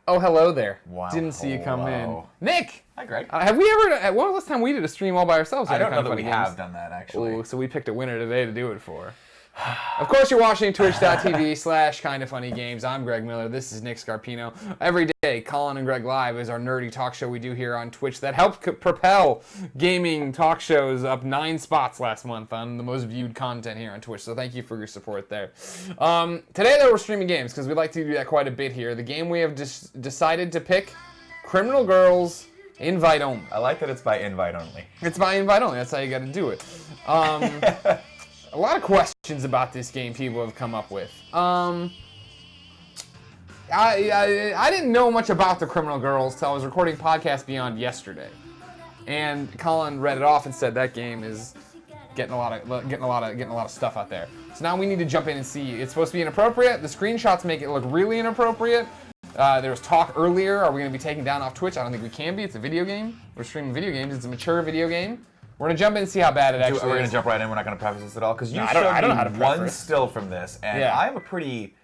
Oh, hello there. Wow. Didn't see you come in. Nick! Hi, Greg. Have we ever... When was the last time we did a stream all by ourselves? I don't know that we have done that, actually. Oh, so we picked a winner today to do it for. Of course, you're watching twitch.tv/kindoffunnygames. I'm Greg Miller. This is Nick Scarpino. Every day, Colin and Greg Live is our nerdy talk show we do here on Twitch that helped propel gaming talk shows up 9 spots last month on the most viewed content here on Twitch. So thank you for your support there. Today, though, we're streaming games because we like to do that quite a bit here. The game we have decided to pick, Criminal Girls Invite Only. I like that it's by invite only. It's by invite only. That's how you got to do it. A lot of questions about this game people have come up with. I didn't know much about the Criminal Girls till I was recording Podcast Beyond yesterday, and Colin read it off and said that game is getting a lot of stuff out there. So now we need to jump in and see. It's supposed to be inappropriate. The screenshots make it look really inappropriate. There was talk earlier. Are we going to be taken down off Twitch? I don't think we can be. It's a video game. We're streaming video games. It's a mature video game. We're going to jump in and see how bad it actually is. We're going to jump right in. We're not going to preface this at all. Because you I showed don't know how to me preface. one still from this. And I'm a pretty...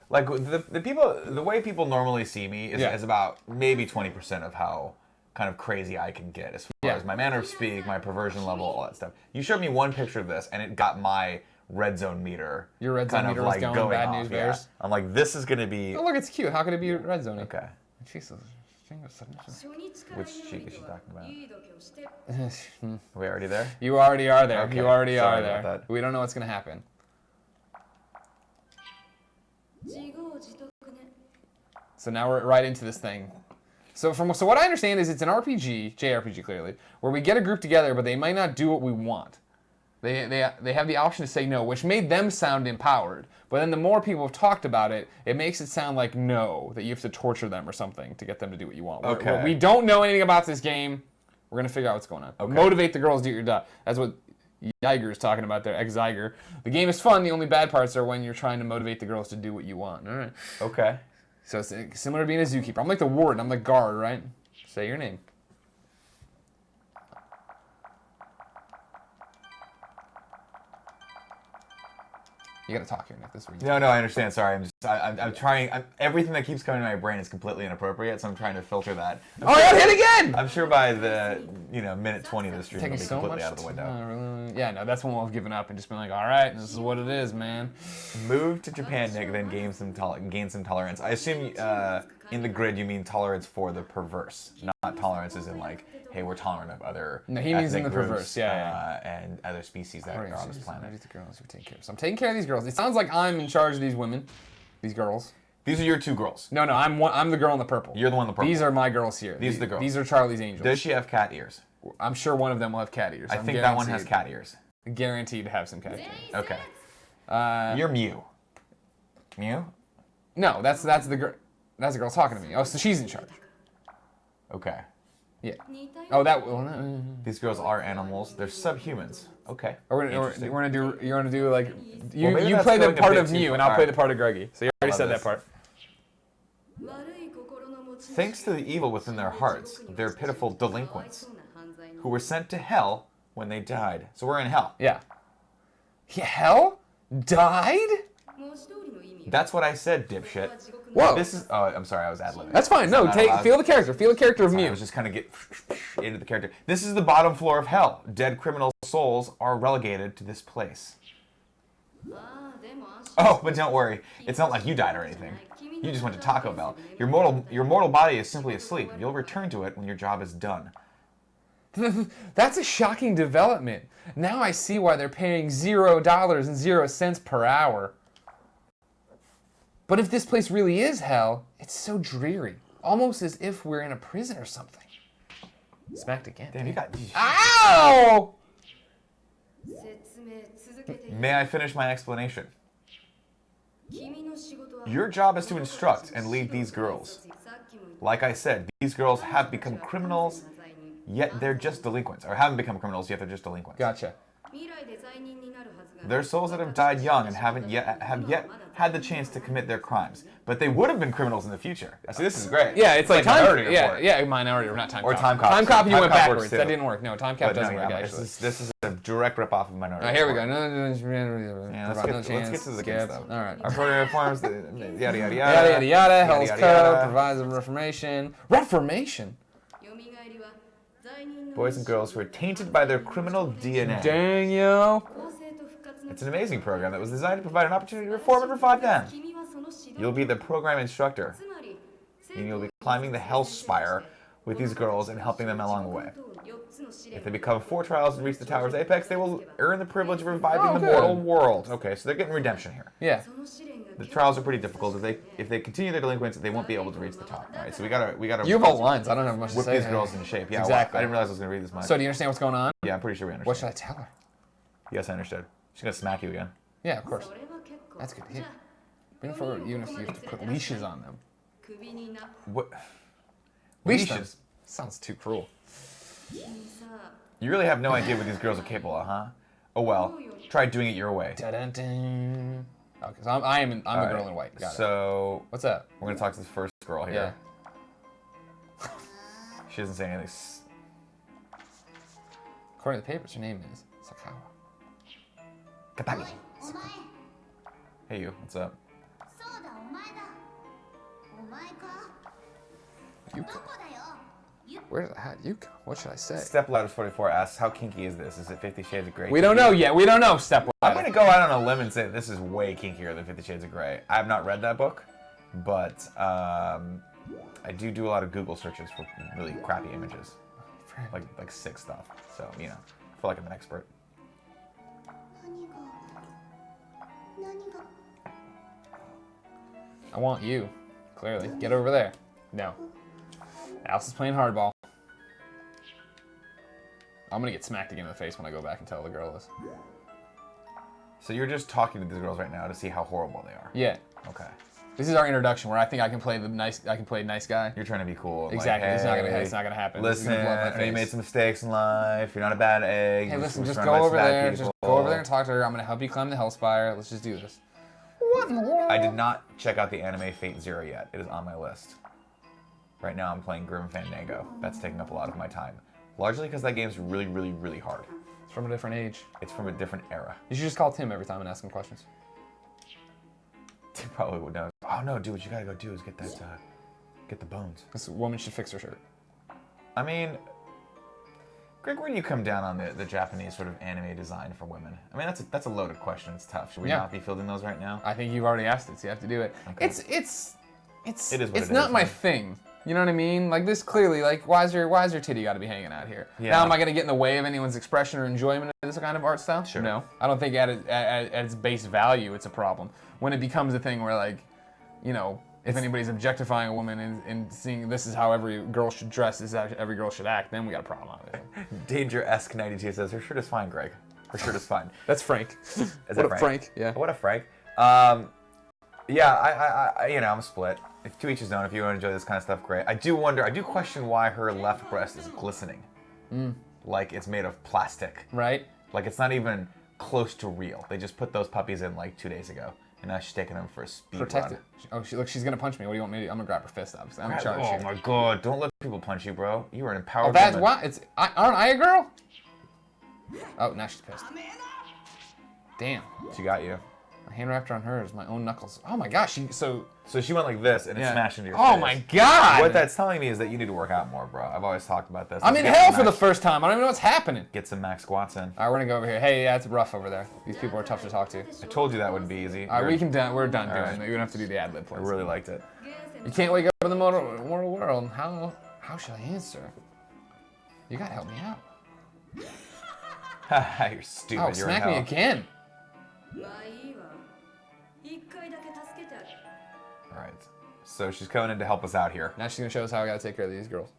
Like, the way people normally see me is about maybe 20% of how kind of crazy I can get as far as my manner of speak, my perversion level, all that stuff. You showed me one picture of this, and it got my red zone meter. Your red zone meter was going bad news bears. Yeah. I'm like, this is going to be... Oh, look, it's cute. How could it be red zone? Okay. Jesus. Which cheek is she talking about? Are we already there? You already are there. Okay. You already Sorry are there. about that. We don't know what's going to happen. So now we're right into this thing. So what I understand is it's an RPG, JRPG clearly, where we get a group together, but they might not do what we want. They have the option to say no, which made them sound empowered. But then the more people have talked about it, it makes it sound like no, that you have to torture them or something to get them to do what you want. Okay. We don't know anything about this game. We're going to figure out what's going on. Okay. Motivate the girls to do your job. That's what Yiger is talking about there, ex-Yiger. The game is fun. The only bad parts are when you're trying to motivate the girls to do what you want. All right. Okay. So it's similar to being a zookeeper. I'm like the warden. I'm the guard, right? Say your name. You gotta talk here, Nick. This is No, I understand. Sorry, I'm trying. Everything that keeps coming to my brain is completely inappropriate, so I'm trying to filter that. Hit again! I'm sure by the minute 20 of the stream, it'll be so completely much out of the window. Yeah, no, that's when we'll have given up and just been like, all right, this is what it is, man. Move to Japan, Nick, then gain some tolerance. I assume in the grid you mean tolerance for the perverse, not tolerance as in like, hey, we're tolerant of other. No, he means in the groups, perverse, and other species that are on this planet. The girls we take care of. So I'm taking care of these girls. It sounds like I'm in charge of these women, these girls. These are your two girls. No, I'm the girl in the purple. You're the one in the purple. These are my girls here. These are the girls. These are Charlie's angels. Does she have cat ears? I'm sure one of them will have cat ears. I think that one has cat ears. Guaranteed to have some cat ears. Okay. You're Mew. Mew? No, that's the girl. That's the girl talking to me. Oh, so she's in charge. Okay. Yeah. Oh, that. These girls are animals. They're subhumans. Okay. You're gonna do like you Well, you play the part of Mew and I'll play the part of Greggy. So you already said that part. Thanks to the evil within their hearts, they're pitiful delinquents who were sent to hell when they died. So we're in hell. Yeah. Hell? Died? That's what I said, dipshit. Whoa. This is. Oh, I'm sorry. I was ad-libbing. That's fine. No, feel the character. Feel the character of Mew. I was just kind of get into the character. This is the bottom floor of hell. Dead criminal souls are relegated to this place. Oh, but don't worry. It's not like you died or anything. You just went to Taco Bell. Your mortal body is simply asleep. You'll return to it when your job is done. That's a shocking development. Now I see why they're paying $0.00 per hour. But if this place really is hell, it's so dreary. Almost as if we're in a prison or something. Smacked again. Damn, you got... Ow! May I finish my explanation? Your job is to instruct and lead these girls. Like I said, these girls have become criminals, yet they're just delinquents. Or haven't become criminals, yet they're just delinquents. Gotcha. They're souls that have died young and have yet had the chance to commit their crimes, but they would have been criminals in the future. See, this is great. Yeah, it's like Minority Report. Report. Yeah, Minority Report, not Time Or Cop. Time Cop. Time Cop, you Time went Cop backwards. works too. That didn't work. No, Time Cop But doesn't no, work, yeah, actually. This is a direct ripoff of Minority Here we go. Report. Yeah, let's get to the good stuff. All right. Our program reforms, yada, yada, yada. Yada, yada, yada. Hell's yada, Code yada. provides a reformation. Reformation? Boys and girls who are tainted by their criminal DNA. Dang, yo. It's an amazing program that was designed to provide an opportunity to reform and revive them. You'll be the program instructor, and you'll be climbing the hell spire with these girls and helping them along the way. If they become 4 trials and reach the tower's apex, they will earn the privilege of reviving the mortal world. Okay, so they're getting redemption here. Yeah. The trials are pretty difficult. If they continue their delinquence, they won't be able to reach the top. All right, so we gotta You have all lines. I don't have much to whip say. these girls into shape. Yeah, Exactly. Well, I didn't realize I was gonna read this much. So do you understand what's going on? Yeah, I'm pretty sure we understand. What should I tell her? Yes, I understood. She's gonna smack you again. Yeah, of course. That's good to hear. Bring forward, even if you have to put leashes on them. What? Leashes? Them. Sounds too cruel. You really have no idea what these girls are capable of, huh? Oh well, try doing it your way. Dun-dun-dun. Okay, so I'm a girl in white. Got it. So What's that? we're gonna talk to this first girl here. Yeah. She doesn't say anything. According to the papers, her name is Sakawa. Katagi. Hey you, what's up? Yuka. Where's the hat? Yuka. What should I say? Stepladder44 asks, how kinky is this? Is it 50 Shades of Grey? We don't know yet. We don't know, Stepladder. I'm gonna go out on a limb and say this is way kinkier than 50 Shades of Grey. I have not read that book, but I do a lot of Google searches for really crappy images, like sick stuff. So I feel like I'm an expert. I want you. Clearly. Get over there. No. Alice is playing hardball. I'm gonna get smacked again in the face when I go back and tell the girl this. So you're just talking to these girls right now to see how horrible they are. Yeah. Okay. This is our introduction where I think I can play nice guy. You're trying to be cool. Exactly. Like, hey, it's not gonna happen. Listen, I know you made some mistakes in life. You're not a bad egg. Hey, listen, just go over there. Just go over there and talk to her. I'm gonna help you climb the Hellspire. Let's just do this. What in the world? I did not check out the anime Fate Zero yet. It is on my list. Right now I'm playing Grim Fandango. That's taking up a lot of my time. Largely because that game's really, really, really hard. It's from a different age. It's from a different era. You should just call Tim every time and ask him questions. Tim probably would know. Oh no, dude, what you gotta go do is get that, get the bones. This woman should fix her shirt. I mean, Greg, where do you come down on the Japanese sort of anime design for women? I mean, that's a loaded question. It's tough. Should we not be fielding those right now? I think you've already asked it, so you have to do it. Okay. It's not my thing. You know what I mean? Like this clearly, like why is your titty got to be hanging out here? Yeah. Now, am I gonna get in the way of anyone's expression or enjoyment of this kind of art style? Sure. No, I don't think at its base value it's a problem. When it becomes a thing where like, if anybody's objectifying a woman and seeing this is how every girl should dress, this is how every girl should act, then we got a problem with it. Danger-esque92 says her shirt is fine, Greg. Her shirt is fine. That's Frank. Is what that a Frank? Yeah. What a Frank. Yeah, I'm split. If to each his own. If you want to enjoy this kind of stuff, great. I do question why her left breast is glistening. Like it's made of plastic. Right. Like it's not even close to real. They just put those puppies in like 2 days ago, and now she's taking them for a speed Protect run. it. Oh, look, she's gonna punch me. What do you want me to do? I'm gonna grab her fist, obviously. I'm in charge Oh here. my god! Don't let people punch you, bro. You are an empowered Oh, that's woman. what? Aren't I a girl? Oh, now she's pissed. Damn. She got you. My hand wrapped around hers, my own knuckles. Oh my gosh, So she went like this, and it smashed into your face. Oh my god! What that's telling me is that you need to work out more, bro. I've always talked about this. I'm in hell for the first time. I don't even know what's happening. Get some max squats in. All right, we're gonna go over here. Hey, yeah, it's rough over there. These people are tough to talk to. I told you that wouldn't be easy. All right, we're done doing it. We don't have to do the ad lib. I really liked it. You can't wake up in the mortal world. How should I answer? You gotta help me out. You're stupid. Oh, You're smack in me hell. again. All right. So she's coming in to help us out here. Now she's gonna show us how I gotta take care of these girls.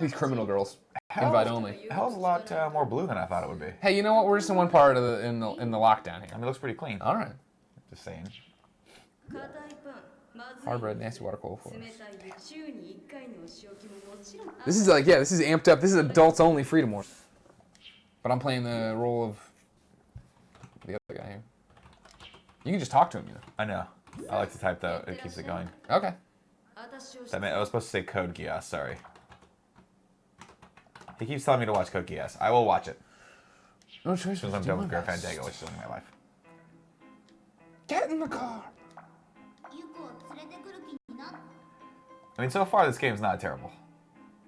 These criminal girls. Invite only. Hell's a lot more blue than I thought it would be. Hey, you know what? We're just in one part of the in the lockdown here. I mean, it looks pretty clean. All right. Just saying. Hard bread, nasty water, cold for us. This is this is amped up. This is adults only Freedom Wars. But I'm playing the role of the other guy here. You can just talk to him, I know. I like to type though. It keeps it going. Okay. I was supposed to say Code Geass. Sorry. He keeps telling me to watch Code Geass. I will watch it. No choice. Since I'm done with Grim Fandango, which is only my life. Get in the car. I mean, so far this game's not terrible.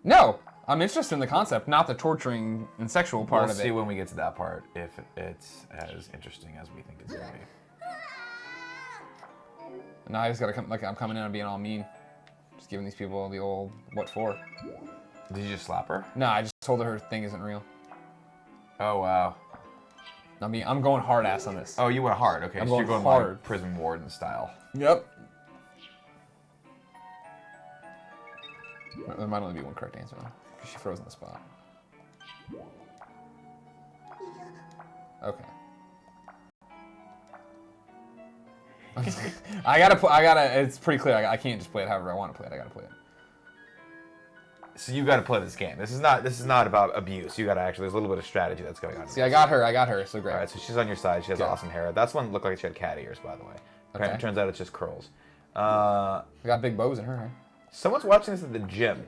No, I'm interested in the concept, not the torturing and sexual part of it. We'll see when we get to that part if it's as interesting as we think it's gonna be. Now I just gotta come, like I'm coming in and being all mean. Just giving these people the old, what for? Did you just slap her? No, I just told her thing isn't real. Oh, wow. I mean, I'm going hard ass on this. Oh, you went hard. Okay, so you're going hard. like prison warden style. Yep. There might only be one correct answer though, because she froze on the spot. Okay. It's pretty clear. I can't just play it however I want to play it. I gotta play it. So you gotta play this game. This is not about abuse. You gotta actually, there's a little bit of strategy that's going on. See, I got her, so great. Alright, so she's on your side. She has awesome hair. That's one looked like she had cat ears, by the way. Okay. Turns out it's just curls. I got big bows in her hair. Someone's watching this at the gym.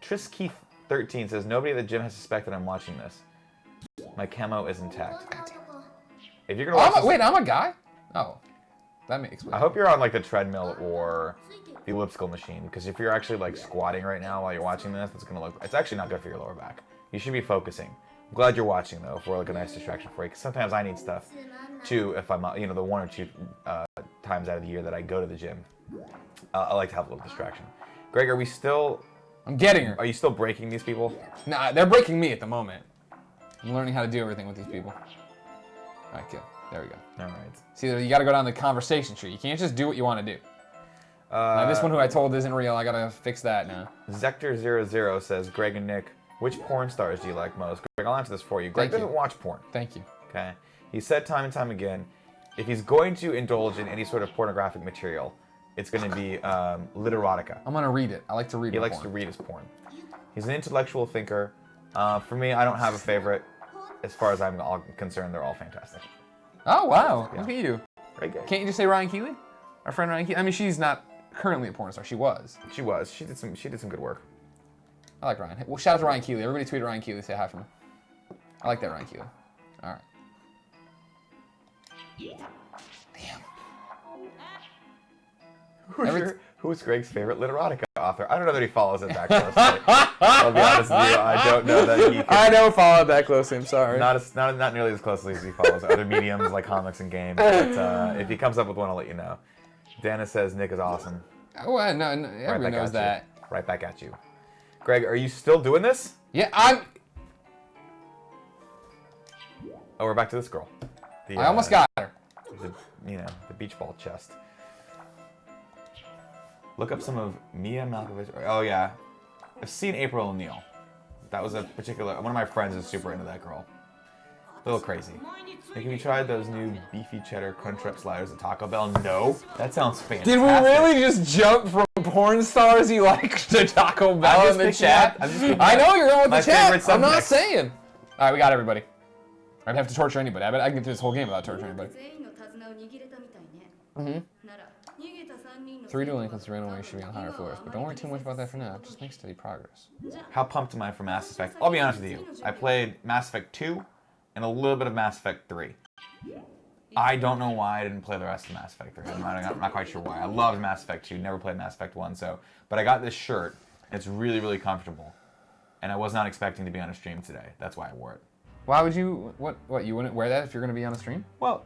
Tris Keith 13 says, nobody at the gym has suspected I'm watching this. My camo is intact. If you're gonna watch this, wait, I'm a guy? Oh. That makes sense. I hope you're on like the treadmill or the elliptical machine, because if you're actually like squatting right now while you're watching this, it's actually not good for your lower back. You should be focusing. I'm glad you're watching though, for like a nice distraction for you, because sometimes I need stuff too if I'm, the 1 or 2 times out of the year that I go to the gym. I like to have a little distraction. Greg, are we still... I'm getting her. Are you still breaking these people? Nah, they're breaking me at the moment. I'm learning how to do everything with these people. Alright, good. There we go. Alright. See, you gotta go down the conversation tree. You can't just do what you want to do. Now, this one who I told isn't real. I gotta fix that now. Zector00 says, Greg and Nick, which porn stars do you like most? Greg, I'll answer this for you. Greg doesn't watch porn. Thank you. Okay? He said time and time again, if he's going to indulge in any sort of pornographic material, it's going to be literotica. I'm going to read it. I like to read He likes to read his porn. He's an intellectual thinker. For me, I don't have a favorite. As far as I'm concerned, they're all fantastic. Oh, wow. Yeah. Look at you. Very good. Can't you just say Ryan Keeley? Our friend Ryan Keeley? I mean, she's not currently a porn star. She was. She was. She did some good work. I like Ryan. Well, shout out to Ryan Keeley. Everybody tweet Ryan Keeley. Say hi from me. I like that Ryan Keeley. All right. Damn. Who's Greg's favorite literotica author? I don't know that he follows it that closely. I'll be honest with you. I don't know that he. I don't follow it that closely. I'm sorry. Not nearly as closely as he follows other mediums like comics and games. But if he comes up with one, I'll let you know. Dana says Nick is awesome. Oh, no, everyone knows that. Right back at you. Greg, are you still doing this? Yeah, I'm. Oh, we're back to this girl. I almost got her. The beach ball chest. Look up some of Mia Malkovich. Oh yeah, I've seen April O'Neil. That was one of my friends is super into that girl. A little crazy. Hey, have you tried those new beefy cheddar Crunchwrap sliders at Taco Bell? No. That sounds fantastic. Did we really just jump from porn stars you like to Taco Bell in the chat? I know you're going with the chat. I'm not saying. All right, we got everybody. I'd have to torture anybody. I bet I can get through this whole game without torturing anybody. Mm-hmm. 3 dueling clips ran away should be on higher floors, but don't worry too much about that for now. Just make steady progress. How pumped am I for Mass Effect? I'll be honest with you. I played Mass Effect 2 and a little bit of Mass Effect 3. I don't know why I didn't play the rest of Mass Effect 3. I'm not quite sure why. I loved Mass Effect 2, never played Mass Effect 1, but I got this shirt. It's really, really comfortable, and I was not expecting to be on a stream today. That's why I wore it. Why would you? What? You wouldn't wear that if you're going to be on a stream? Well,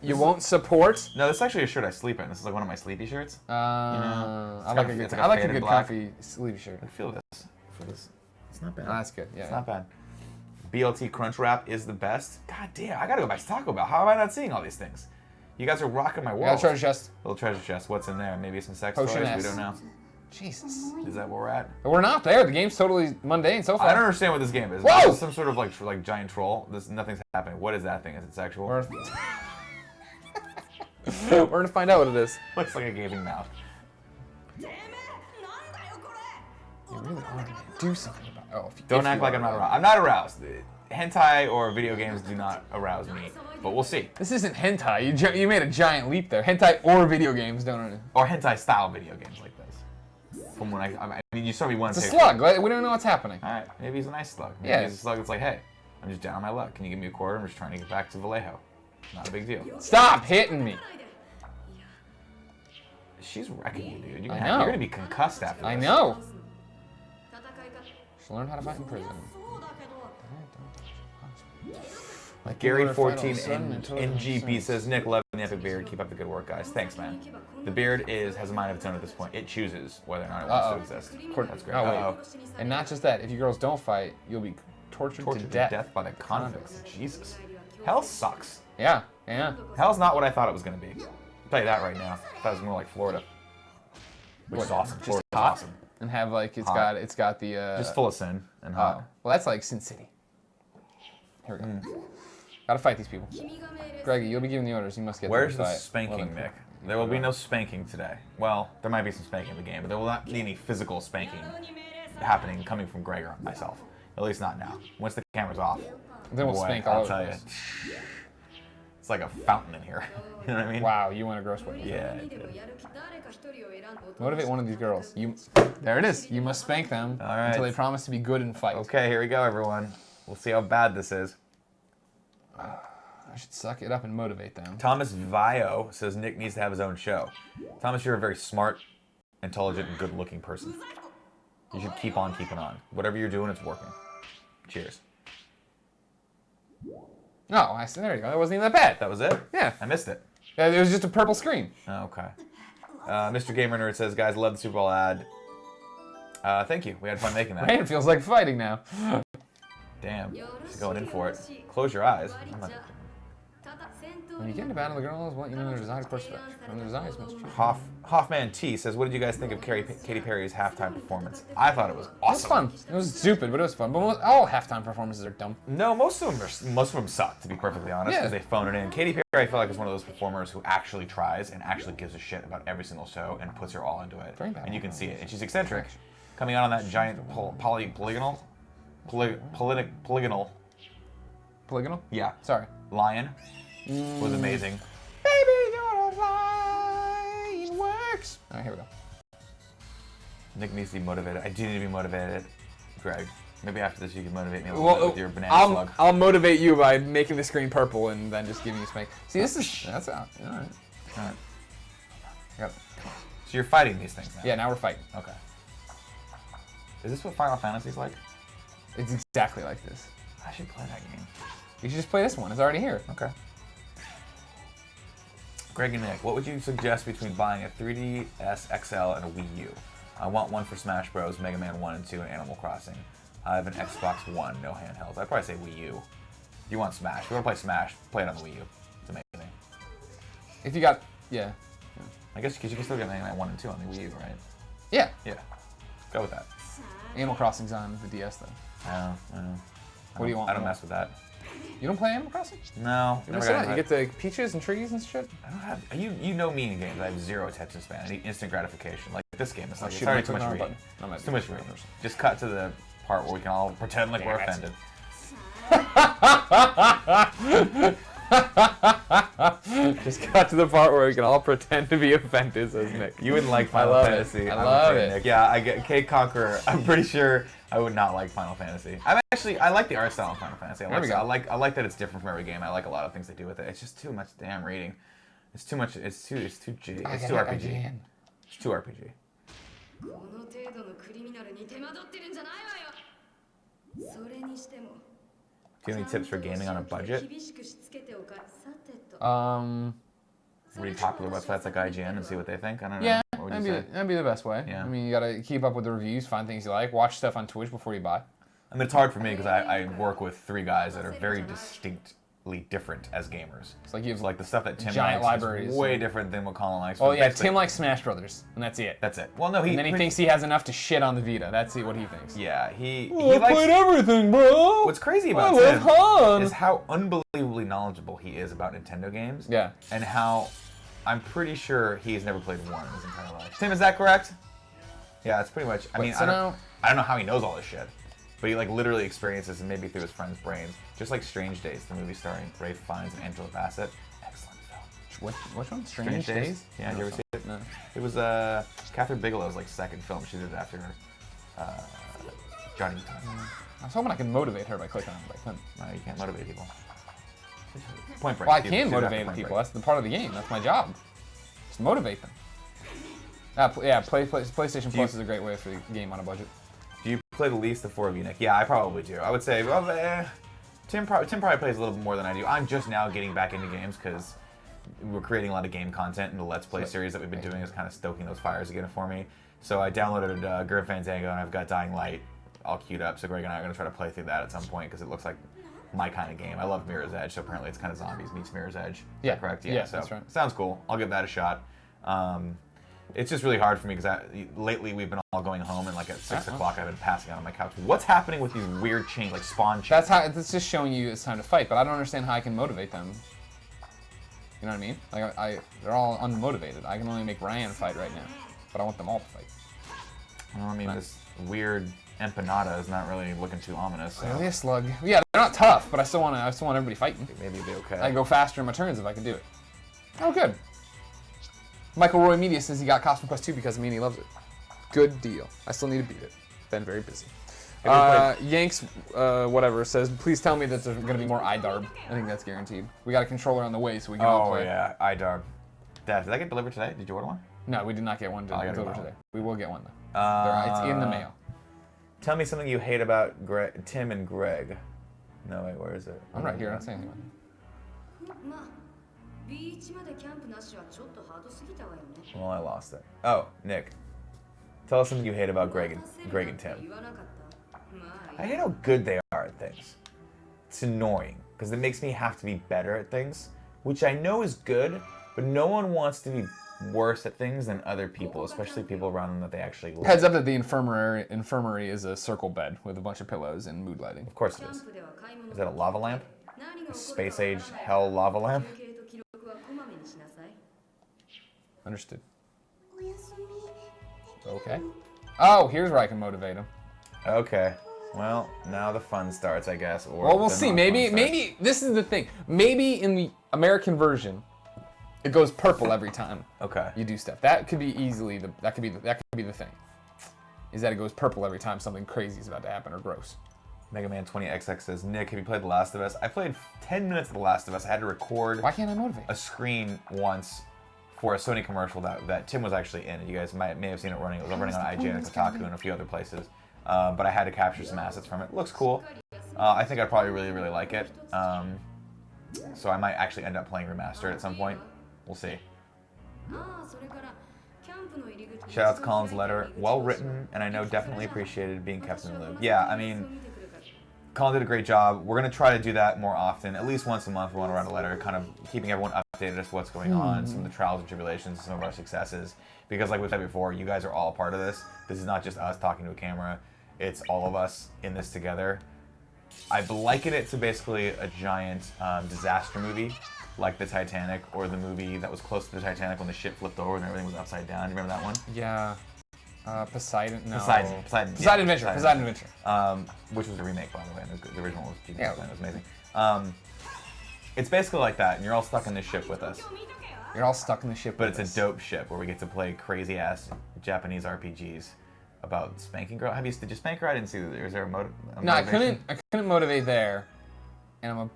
you won't support. No, this is actually a shirt I sleep in. This is like one of my sleepy shirts. I like a good comfy sleepy shirt. I feel this. It's not bad. Oh, that's good. Yeah. It's not bad. BLT Crunchwrap is the best. God damn, I gotta go back to Taco Bell. How am I not seeing all these things? You guys are rocking my world. Treasure chest. Little treasure chest. What's in there? Maybe some sex toys. We don't know. Jesus. Is that where we're at? We're not there. The game's totally mundane so far. I don't understand what this game is. Whoa! This is some sort of like giant troll. Nothing's happening. What is that thing? Is it sexual? We're gonna find out what it is. Looks like a gaping mouth. You really are gonna do something about it. Oh, don't act like I'm not aroused. I'm not aroused. hentai or video games do not arouse me, but we'll see. This isn't hentai. You made a giant leap there. Hentai or video games don't. Or hentai style video games like this. From when I mean, you saw me one. It's a slug. We don't know what's happening. All right, maybe he's a nice slug. Maybe he's a slug that's like, hey, I'm just down on my luck. Can you give me a quarter? I'm just trying to get back to Vallejo. Not a big deal. Stop hitting me. She's wrecking you, dude. You're gonna be concussed after this. I know. Should learn how to fight in prison. Like Gary14 NGP says, Nick, love the epic beard. Keep up the good work, guys. Thanks, man. The beard has a mind of its own at this point. It chooses whether or not it wants to exist. That's great. And not just that. If you girls don't fight, you'll be tortured to death by the convicts. Jesus. Hell sucks. Yeah. Hell's not what I thought it was going to be. I'll tell you that right now. I thought it was more like Florida. Which is awesome. Florida's awesome. And have like it's got the just full of sin and hot. Well, that's like Sin City. Here we go. Gotta fight these people. Greggy, you'll be giving the orders. You must get. Where's the spanking, Nick? There will be no spanking today. Well, there might be some spanking in the game, but there will not be any physical spanking coming from Greg or myself. At least not now. Once the camera's off, then we'll spank all I'll tell you. It's like a fountain in here. You know what I mean? Wow, you went a gross way. Yeah. I did. Motivate one of these girls. There it is. You must spank them until they promise to be good and fight. Okay, here we go, everyone. We'll see how bad this is. I should suck it up and motivate them. Thomas Vio says Nick needs to have his own show. Thomas, you're a very smart, intelligent, and good-looking person. You should keep on keeping on. Whatever you're doing, it's working. Cheers. Oh, there you go. That wasn't even that bad. That was it? Yeah. I missed it. It was just a purple screen. Oh, okay. Mr. Gamer Nerd says, guys, love the Super Bowl ad. Thank you. We had fun making that. Man, it feels like fighting now. Damn. She's going in for it. Close your eyes. When you get into battle, the girls want you know their desires course from their desires must choose. Hoffman T says, what did you guys think of Katy Perry's halftime performance? I thought it was awesome. It was fun. It was stupid, but it was fun. But all halftime performances are dumb. No, most of them suck, to be perfectly honest, because they phone it in. Katy Perry, I feel like, is one of those performers who actually tries and actually gives a shit about every single show and puts her all into it. And you can see it. And she's eccentric, coming out on that giant polygonal. Polygonal? Yeah. Sorry. Lion was amazing. Baby, your line works. All right, here we go. Nick needs to be motivated. I do need to be motivated. Greg, maybe after this you can motivate me a little bit with your banana slug. I'll motivate you by making the screen purple and then just giving you a spank. See, that's out. All right. Yep. So you're fighting these things now? Yeah, now we're fighting. Okay. Is this what Final Fantasy's like? It's exactly like this. I should play that game. You should just play this one. It's already here. Okay. Greg and Nick, what would you suggest between buying a 3DS XL and a Wii U? I want one for Smash Bros, Mega Man 1 and 2, and Animal Crossing. I have an Xbox One, no handhelds. I'd probably say Wii U. If you want Smash, if you want to play Smash, play it on the Wii U. It's amazing. If you got, yeah. I guess because you can still get Mega Man 1 and 2 on the Wii U, right? Yeah. Yeah. Go with that. Animal Crossing's on the DS, though. I know. What do you want? I don't mess with that. You don't play Animal Crossing? No. You get the peaches and trees and shit? I don't have. You know me in games. I have zero attention span. I need instant gratification. Like this game, it's like it's already too much reading. It's too much reading. Just cut to the part where we can all pretend like we're offended. Just got to the part where we can all pretend to be offended, says Nick. You wouldn't like Final Fantasy. I love it. Nick. Yeah, I get Kate Conqueror. I'm pretty sure I would not like Final Fantasy. I like the art style of Final Fantasy. I like that it's different from every game. I like a lot of things they do with it. It's just too much damn reading. It's too much. It's too RPG. It's too RPG. Do you have any tips for gaming on a budget? Read popular websites like IGN and see what they think. I don't know. Yeah, what would you say? that'd be the best way. Yeah. I mean, you gotta keep up with the reviews, find things you like, watch stuff on Twitch before you buy. I mean, it's hard for me because I work with three guys that are very distinctly different as gamers. It's like you have like the stuff that Tim giant likes libraries is way different than what Colin likes. Oh yeah, Tim likes Smash Brothers, and that's it. That's it. Well, no, and then he thinks he has enough to shit on the Vita. That's what he thinks. Yeah, he likes played everything, bro. What's crazy about Tim is how unbelievably knowledgeable he is about Nintendo games. Yeah. And how I'm pretty sure he's never played one in his entire life. Tim, is that correct? Yeah, it's pretty much. I mean, I don't know how he knows all this shit. but he like literally experiences it maybe through his friend's brains. Just like Strange Days, the movie starring Ralph Fiennes and Angela Bassett. Excellent film. Which one? Strange Days? Yeah, did you ever see it? No. It was Catherine Bigelow's like second film. She did it after Johnny Utah. I was hoping I could motivate her by clicking on it, but I couldn't. No, you can't motivate people. Point Break. Well, I can motivate people. That's the part of the game. That's my job. Just motivate them. PlayStation Plus is a great way for the game on a budget. Do you play the least of 4 of you, Nick? Yeah, I probably do. I would say, well, Tim probably plays a little bit more than I do. I'm just now getting back into games because we're creating a lot of game content, and the Let's Play series that we've been doing is kind of stoking those fires again for me. So I downloaded Grim Fandango, and I've got Dying Light all queued up. So Greg and I are going to try to play through that at some point because it looks like my kind of game. I love Mirror's Edge, so apparently it's kind of zombies meets Mirror's Edge. Is that correct? Yeah, so that's right. Sounds cool. I'll give that a shot. It's just really hard for me because lately we've been all going home, and like at 6 o'clock I've been passing out on my couch. What's happening with these weird chains, like spawn chains? That's just showing you it's time to fight, but I don't understand how I can motivate them. You know what I mean? Like they're all unmotivated. I can only make Ryan fight right now, but I want them all to fight. Well, I mean, this weird empanada is not really looking too ominous. So. Really a slug. Yeah, they're not tough, but I still want everybody fighting. Maybe it'll be okay. I go faster in my turns if I can do it. Oh, good. Michael Roy Media says he got Costume Quest 2 because of me and he loves it. Good deal. I still need to beat it. Been very busy. Yanks, whatever, says, please tell me that there's going to be more iDarb. I think that's guaranteed. We got a controller on the way so we can all play. Oh, yeah, iDarb. Dad, did that get delivered today? Did you order one? No, we did not get one delivered today. We will get one, though. It's in the mail. Tell me something you hate about Tim and Greg. No, wait, where is it? I'm right here. I'm not saying anything. Well, I lost it. Oh, Nick. Tell us something you hate about Greg and Tim. I hate how good they are at things. It's annoying, because it makes me have to be better at things, which I know is good, but no one wants to be worse at things than other people, especially people around them that they actually like. Heads up that the infirmary is a circle bed with a bunch of pillows and mood lighting. Of course it is. Is that a lava lamp? A space age hell lava lamp? Understood. Okay. Oh, here's where I can motivate him. Okay. Well, now the fun starts, I guess. Or well, we'll see. Maybe this is the thing. Maybe in the American version, it goes purple every time. Okay. You do stuff. That could be easily that could be the thing. Is that it goes purple every time something crazy is about to happen or gross. Mega Man 20XX says, Nick, have you played The Last of Us? I played 10 minutes of The Last of Us. I had to record. Why can't I motivate? A screen once for a Sony commercial that Tim was actually in. You guys may have seen it running. It was running on IGN and Kotaku and a few other places. But I had to capture some assets from it. Looks cool. I think I'd probably really, really like it. So I might actually end up playing Remastered at some point. We'll see. Shout out to Colin's letter. Well written, and I know definitely appreciated being kept in the loop. Yeah, I mean, Colin did a great job. We're going to try to do that more often. At least once a month we want to write a letter, kind of keeping everyone updated as to what's going on, some of the trials and tribulations, some of our successes. Because like we've said before, you guys are all a part of this. This is not just us talking to a camera. It's all of us in this together. I liken it to basically a giant disaster movie, like the Titanic, or the movie that was close to the Titanic when the ship flipped over and everything was upside down. Do you remember that one? Yeah. Poseidon? No. Poseidon Adventure. Which was a remake, by the way. The original was It was amazing. It's basically like that, and you're all stuck in this ship with us. You're all stuck in the ship with us. But it's a dope ship where we get to play crazy-ass Japanese RPGs about spanking girl. Did you spank her? I didn't see that. Is there a motivation? No, I couldn't motivate there, and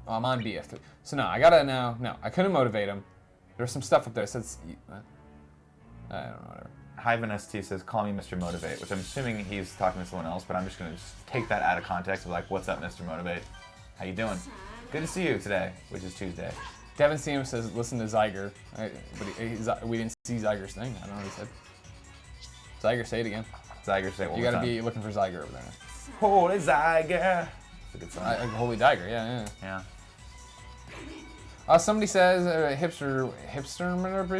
I'm on BF3. So no, I gotta now. No, I couldn't motivate him. There's some stuff up there that says, I don't know, whatever. Hyven ST says, call me Mr. Motivate, which I'm assuming he's talking to someone else, but I'm just gonna take that out of context of like, what's up, Mr. Motivate? How you doing? Good to see you today, which is Tuesday. Devin Seam says, listen to Zyger. But we didn't see Zyger's thing. I don't know what he said. Zyger, say it again. Zyger, say it one You more gotta time. be looking for Zyger over there. Holy Zyger. It's a good song. Holy Zyger, yeah. Yeah. Somebody says, hipster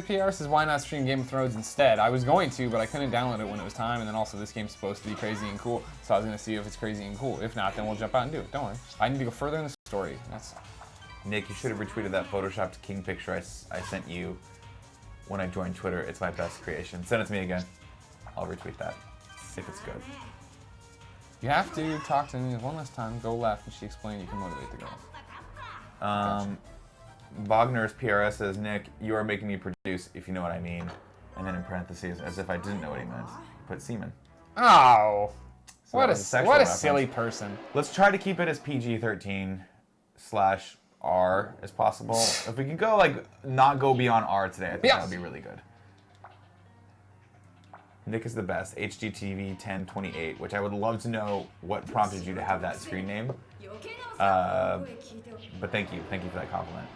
PR says, why not stream Game of Thrones instead? I was going to, but I couldn't download it when it was time, and then also this game's supposed to be crazy and cool, so I was gonna see if it's crazy and cool. If not, then we'll jump out and do it. Don't worry. I need to go further in the story. Nick, you should have retweeted that photoshopped king picture I sent you when I joined Twitter. It's my best creation. Send it to me again. I'll retweet that if it's good. You have to talk to me one last time. Go left, and she explained you can motivate the girls. Gotcha. Bogner's PRS says, Nick, you are making me produce, if you know what I mean. And then in parentheses, as if I didn't know what he meant, put semen. Oh, So what a reference. silly person. Let's try to keep it as PG-13/R as possible. If we can go, like, not go beyond R today, I think that would be really good. Nick is the best. HGTV 1028, which I would love to know what prompted you to have that screen name. But thank you. Thank you for that compliment.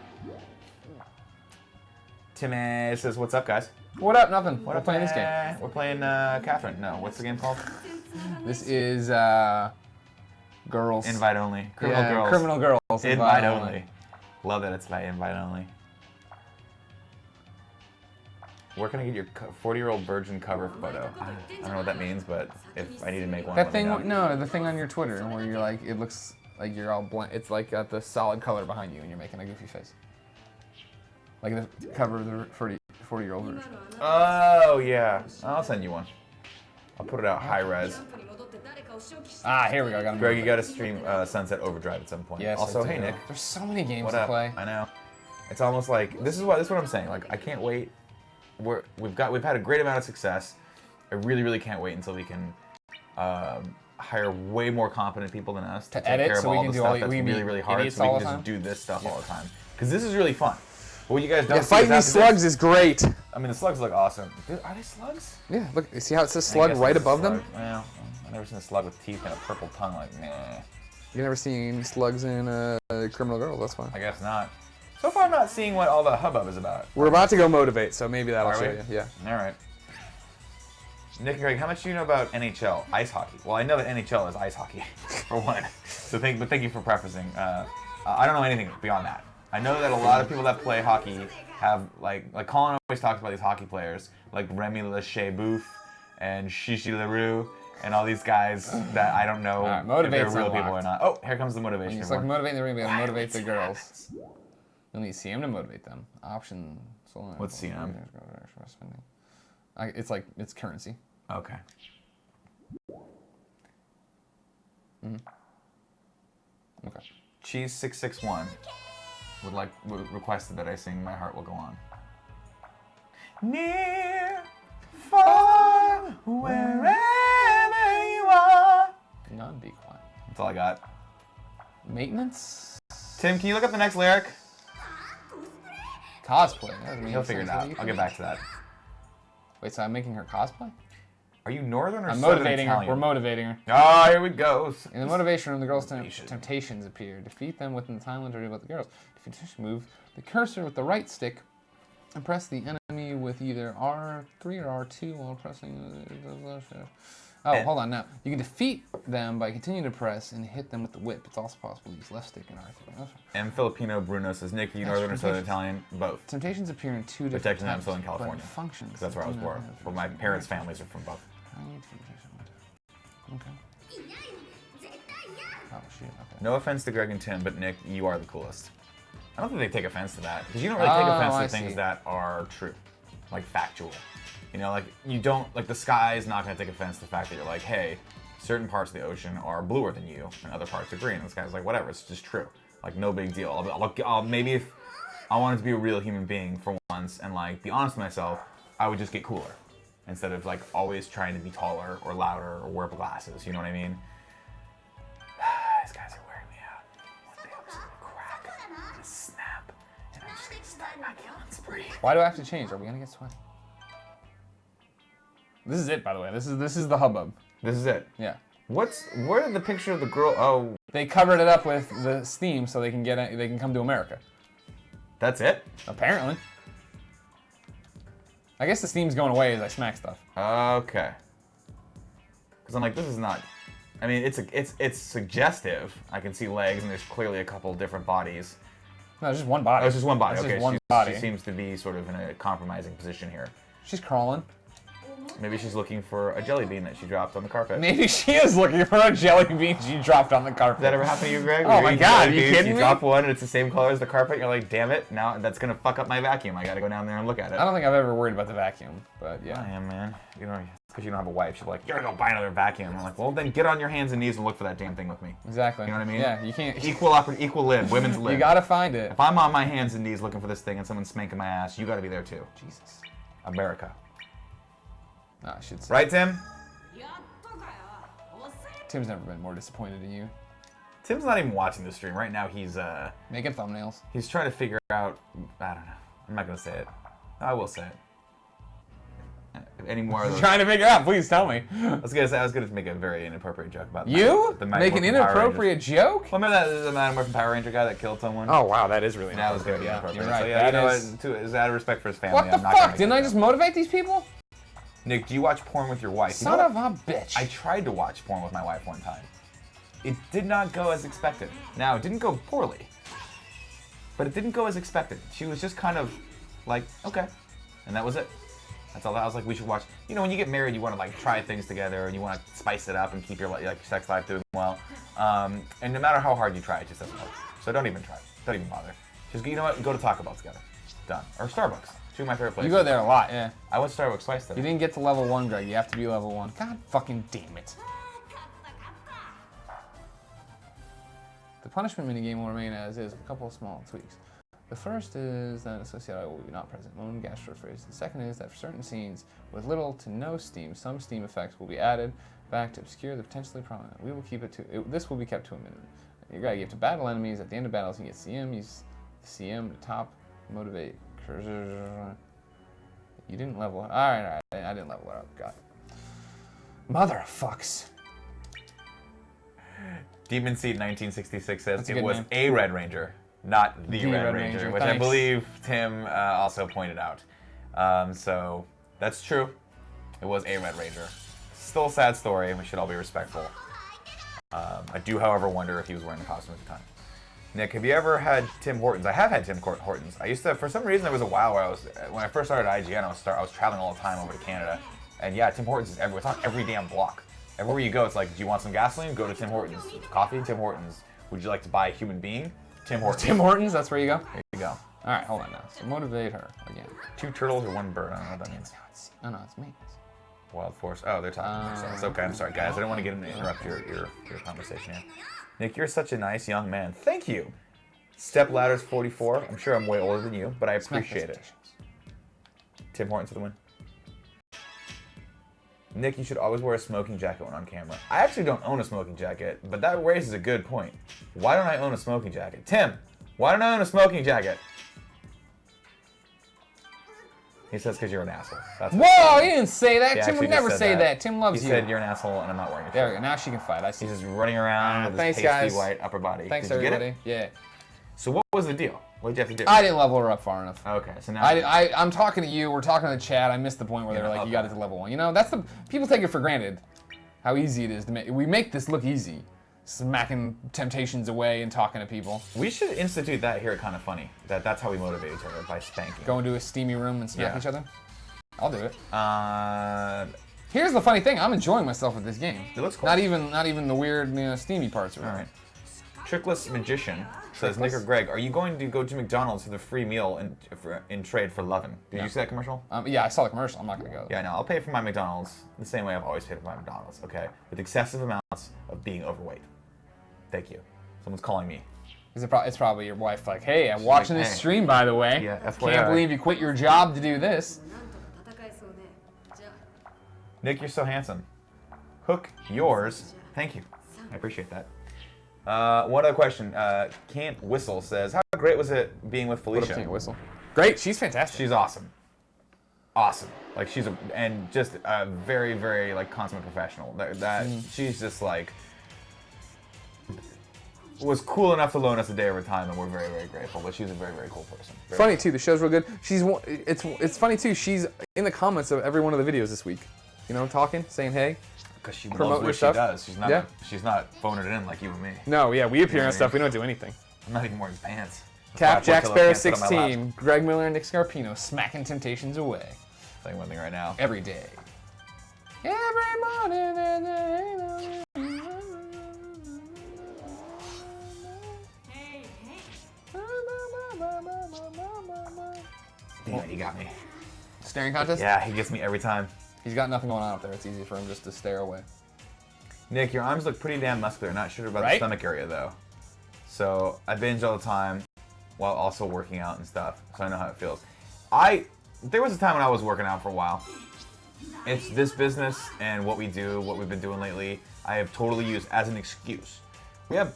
Timmy says, what's up, guys? What up? Nothing. We're playing this game. We're playing Catherine. No, what's the game called? This is girls. Invite only. Criminal girls. Criminal girls. Invite only. Love that it's by invite only. Where can I get your 40-year-old virgin cover photo? I don't know what that means, but if I need to make one, that thing. No, the thing on your Twitter where you're like, it looks like you're all blank. It's like got the solid color behind you, and you're making a goofy face. Like the cover of the 40-year-old version. Oh yeah, I'll send you one. I'll put it out high res. Here we go. Got Greg, you got to stream Sunset Overdrive at some point. Yes. Also, hey Nick. There's so many games What to up? play. I know. It's almost like this is what I'm saying. Like I can't wait. We've had a great amount of success. I really can't wait until we can hire way more competent people than us to take edit, care of so we all can the do stuff all- that's we can be really hard. idiots So we all can the just time? do this stuff all the time. Because this is really fun. But what you guys don't see Fighting is these after slugs is great. I mean, the slugs look awesome. Dude, are they slugs? Yeah, look. You see how it says I slug guess right it's a above slug. them? Well, I've never seen a slug with teeth and a purple tongue. Like, nah. You never seen slugs in Criminal Girls. That's fine. I guess not. So far, I'm not seeing what all the hubbub is about. We're about to go motivate, so maybe that'll Are show we? you. Yeah. All right. Nick and Greg, how much do you know about NHL, ice hockey? Well, I know that NHL is ice hockey, for one. But thank you for prefacing. I don't know anything beyond that. I know that a lot of people that play hockey have, like Colin always talks about these hockey players, like Remy Lachey-Bouf and Shishi Leroux, and all these guys that I don't know if they're real people or not. Oh, here comes the motivation. It's like motivating the ring, we gotta motivate the girls. You'll need CM to motivate them. Option. What's CM? It's currency. Okay. Okay. Cheese661 requested that I sing "My Heart Will Go On." Near, far, wherever you are. Not be quiet. That's all I got. Maintenance. Tim, can you look up the next lyric? Cosplay. That doesn't mean He'll figure it sense. out. I'll get back to that. Wait, so I'm making her cosplay? Are you northern or I'm southern motivating her. Italian? We're motivating her. Ah, here we go. In the motivation room, the girls' temptations appear. Defeat them within the time limit about the girls. Defeat move the cursor with the right stick and press the enemy with either R3 or R2 while pressing. Hold on now. You can defeat them by continuing to press and hit them with the whip. It's also possible to use left stick and R3. And Filipino Bruno says, Nick, are you northern or southern Italian? Both. Temptations appear in two different Technically, I'm types, Southern California. but functions. That's where I was born. But my parents' families are from both. Okay. Oh, shoot. Okay. No offense to Greg and Tim, but Nick, you are the coolest. I don't think they take offense to that. Because you don't really take offense to things that are true. Like factual. You know, like you don't, like the sky is not going to take offense to the fact that you're like, hey, certain parts of the ocean are bluer than you and other parts are green. And this guy's like, whatever, it's just true. Like, no big deal. I'll maybe if I wanted to be a real human being for once and like be honest with myself, I would just get cooler. Instead of like always trying to be taller or louder or wear glasses, you know what I mean? These guys are wearing me out. One day I'm just gonna crack and snap, and I'm just gonna start my killing spree. Why do I have to change? Are we gonna get sweaty? This is it, by the way. This is the hubbub. This is it. Yeah. Where did the picture of the girl? Oh, They covered it up with the steam so they can come to America. that's it. Apparently. I guess the steam's going away as I smack stuff. Okay. Because I'm like, this is not. I mean, it's suggestive. I can see legs, and there's clearly a couple different bodies. No, it's just one body. Oh, it's just one body. It's Okay, just one body. she seems to be sort of in a compromising position here. She's crawling. Maybe she's looking for a jelly bean that she dropped on the carpet. Maybe she is looking for a jelly bean she dropped on the carpet. Did that ever happen to you, Greg? Oh my God, are you kidding me? me? You drop one and it's the same color as the carpet, and you're like, damn it, now that's going to fuck up my vacuum. I got to go down there and look at it. I don't think I've ever worried about the vacuum, but yeah. I am, man. You know, because you don't have a wife. She's like, you're going to go buy another vacuum. I'm like, well, then get on your hands and knees and look for that damn thing with me. Exactly. You know what I mean? Yeah, you can't. Equal lid, women's lid. You got to find it. If I'm on my hands and knees looking for this thing and someone's spanking my ass, you got to be there too. Jesus. America. No, I should say. Right, Tim? Tim's never been more disappointed in you. Tim's not even watching the stream. Right now he's making thumbnails. He's trying to figure out, I don't know. I'm not going to say it. I will say it. Any more of those? Trying to figure out, please tell me. I was gonna make a very inappropriate joke about you? The make an inappropriate joke? Well, remember the Mighty Morphin Power Ranger guy that killed someone? Oh wow, that is really that was gonna be inappropriate. You're right. So, yeah, you know what? Is out of respect for his family. What the fuck? Didn't I just motivate these people? Nick, do you watch porn with your wife? Son of a bitch. I tried to watch porn with my wife one time. It did not go as expected. Now, it didn't go poorly, but it didn't go as expected. She was just kind of like, okay, and that was it. That's all. I was like, we should watch. You know, when you get married, you want to like try things together, and you want to spice it up and keep your sex life doing well. And no matter how hard you try, it just doesn't work. So don't even try. Don't even bother. Just, you know what? Go to Taco Bell together. Done. Or Starbucks. Two of my favorite places. You go there a lot, yeah. I went to Starbucks twice today. You didn't get to level 1, Greg. You have to be level 1. God fucking damn it. The punishment minigame will remain as is, with a couple of small tweaks. The first is that associated will be not present. Lone gastro phrase. The second is that for certain scenes with little to no steam, some steam effects will be added back to obscure the potentially prominent. We will keep it to. This will be kept to a minimum. You have to battle enemies. At the end of battles, you get CM. Use CM to top motivate. You didn't level. All right. I didn't level it up. God. Mother fucks. Demon Seed 1966 says it was name. a Red Ranger, not the Red Ranger, which thanks. I believe Tim also pointed out. So that's true. It was a Red Ranger. Still a sad story, and we should all be respectful. I do, however, wonder if he was wearing the costume at the time. Nick, have you ever had Tim Hortons? I have had Tim Hortons. I used to, for some reason, there was a while where when I first started at IGN, I was traveling all the time over to Canada. And yeah, Tim Hortons is everywhere. It's on every damn block. Everywhere you go, it's like, do you want some gasoline? Go to Tim Hortons. Coffee? Tim Hortons. Would you like to buy a human being? Tim Hortons. Tim Hortons, that's where you go? There you go. All right, hold on now. So motivate her again. 2 turtles or 1 bird? I don't know what that means. No, it's me. Wild Force. Oh, they're talking to themselves. Okay, I'm sorry, guys. I don't want to get in to interrupt your conversation here. Nick, you're such a nice young man. Thank you. Step Ladder's 44. I'm sure I'm way older than you, but I appreciate it. Tim Hortons for the win. Nick, you should always wear a smoking jacket when on camera. I actually don't own a smoking jacket, but that raises a good point. Why don't I own a smoking jacket? Tim, why don't I own a smoking jacket? He says because you're an asshole. That's Whoa, he didn't say that. Tim would never say that. Tim loves you. He said you're an asshole and I'm not wearing a shirt. There we go. Now she can fight. I see. He's just running around with his pasty white upper body. Thanks, Did you everybody. Get it? Yeah. So what was the deal? What did you have to do? I didn't level her up far enough. Okay, so now I'm talking to you. We're talking to the chat. I missed the point where they were like, "You got it to level 1." You know, that's the people take it for granted how easy it is to make. We make this look easy, smacking temptations away and talking to people. We should institute that here at Kind of Funny. That's how we motivate each other, by spanking. Go into a steamy room and smack each other. I'll do it. Here's the funny thing. I'm enjoying myself with this game. It looks cool. Not even the weird, steamy parts. All right. Trickless Magician says, Nick or Greg, are you going to go to McDonald's for the free meal in trade for lovin'? Did you see that commercial? Yeah, I saw the commercial. I'm not going to go. Yeah, no, I'll pay for my McDonald's the same way I've always paid for my McDonald's, okay? With excessive amounts of being overweight. Thank you. Someone's calling me. It's probably your wife like, hey, I'm watching this stream, by the way. Yeah, Can't believe you quit your job to do this. Nick, you're so handsome. Hook yours. Thank you. I appreciate that. One other question. Can't Whistle says, how great was it being with Felicia? What up, Can't Whistle? Great. She's fantastic. She's awesome. Awesome. Like and just a very, very like consummate professional. She's just like was cool enough to loan us a day of her time, and we're very, very grateful. But she's a very, very cool person. Funny too. The show's real good. It's funny too. She's in the comments of every one of the videos this week. You know, talking, saying hey. Because she loves what she does. She's not phoning it in like you and me. No, yeah, we appear on stuff. We don't do anything. I'm not even wearing pants. Cap Jack Sparrow 16, Greg Miller and Nick Scarpino smacking temptations away. Saying one thing right now. Every day. Every morning and Damn, he got me. Staring contest? Yeah, he gets me every time. He's got nothing going on up there. It's easy for him just to stare away. Nick, your arms look pretty damn muscular. Not sure about the stomach area, though. So I binge all the time while also working out and stuff, so I know how it feels. There was a time when I was working out for a while. It's this business and what we do, what we've been doing lately, I have totally used as an excuse.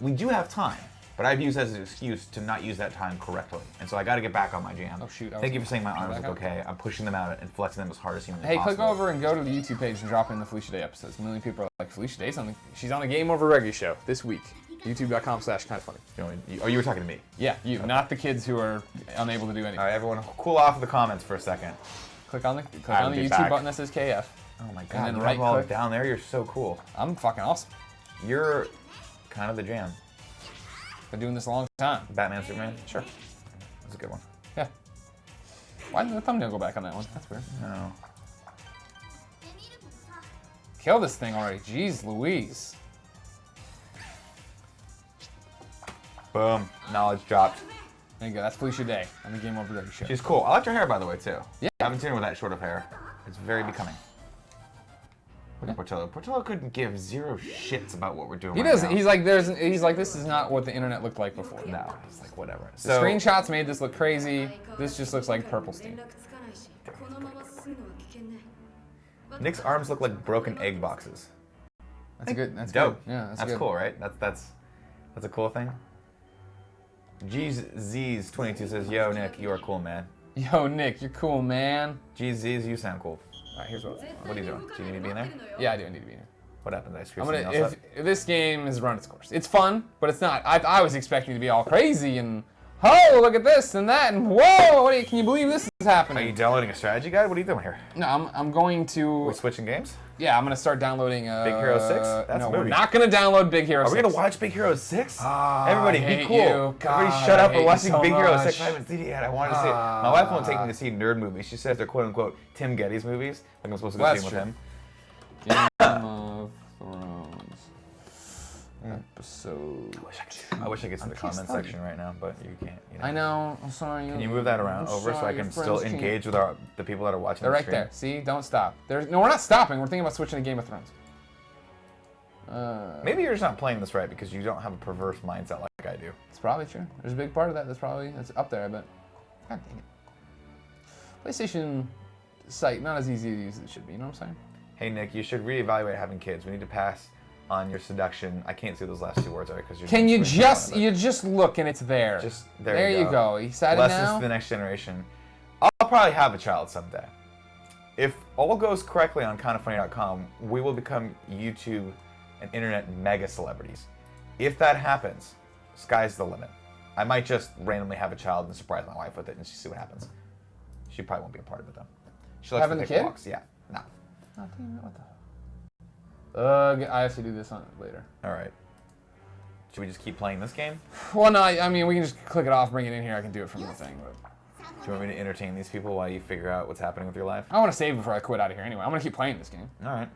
We do have time, but I've used as an excuse to not use that time correctly. And so I got to get back on my jam. Oh shoot! Thank you for saying my arms look okay. I'm pushing them out and flexing them as hard as humanly possible. Hey, click over and go to the YouTube page and drop in the Felicia Day episodes. A million people are like, Felicia Day's on she's on the Game Over Reggae show this week. YouTube.com/kindoffunny. Oh, you were talking to me? Yeah, you, okay. Not the kids who are unable to do anything. All right, everyone, cool off the comments for a second. Click on the YouTube button that says KF. Oh my god, and then you have all down there. You're so cool. I'm fucking awesome. You're kind of the jam. Been doing this a long time. Batman, Superman? Sure. That's a good one. Yeah. Why did the thumbnail go back on that one? That's weird. No. Kill this thing already. Jeez Louise. Boom. Knowledge dropped. There you go. That's Felicia Day on the Game Over Reggae show. She's cool. I like her hair, by the way, too. Yeah. I haven't seen her with that short of hair. It's very becoming. Look at Portillo. Portillo couldn't give zero shits about what we're doing. He doesn't. He's like, this is not what the internet looked like before. No. It's like, whatever. The screenshots made this look crazy. This just looks like purple steam. Nick's arms look like broken egg boxes. That's good. That's dope. Good. Yeah, that's good. Cool, right? That's a cool thing. GZ's22 says, "Yo, Nick, you are cool, man." Yo, Nick, you're cool, man. GZ's, you sound cool. All right, here's what are you doing? Do you need to be in there? Yeah, I do. I need to be in here. What happened? I screwed something else up? If this game has run its course. It's fun, but it's not. I was expecting to be all crazy and, oh, look at this and that and whoa, can you believe this is happening? Are you downloading a strategy guide? What are you doing here? No, I'm going to. We're switching games? Yeah, I'm gonna start downloading. Big Hero 6? That's no, a movie. we're not gonna download Big Hero 6. Are we gonna watch Big Hero 6? Everybody, be cool. Everybody shut up. We're watching Big Hero 6. I haven't seen it yet. I wanted to see it. My wife won't take me to see nerd movies. She says they're quote unquote Tim Geddes movies. Like I'm supposed to go see them with him. Game of Thrones. Episode. I wish I could see the comment section right now, but you can't. You know. I know. I'm sorry. Can you move that around over so I can still engage with the people that are watching? They're right there. See, don't stop. No, we're not stopping. We're thinking about switching to Game of Thrones. Maybe you're just not playing this right because you don't have a perverse mindset like I do. It's probably true. There's a big part of that. That's up there. I bet. God dang it. PlayStation site not as easy to use as it should be. You know what I'm saying? Hey Nick, you should reevaluate having kids. We need to pass on your seduction. I can't see those last two words, right? Because you just look and it's there. Just there you go. You excited now? Lessons to the next generation. I'll probably have a child someday. If all goes correctly on kindoffunny.com, we will become YouTube and internet mega celebrities. If that happens, sky's the limit. I might just randomly have a child and surprise my wife with it and see what happens. She probably won't be a part of it though. She likes having to the take kid? walks. Yeah. No. Oh, damn it, what the? I have to do this on later. All right. Should we just keep playing this game? Well, no, I mean, we can just click it off, bring it in here. I can do it from the thing. But do you want me to entertain these people while you figure out what's happening with your life? I want to save before I quit out of here anyway. I'm going to keep playing this game. All right.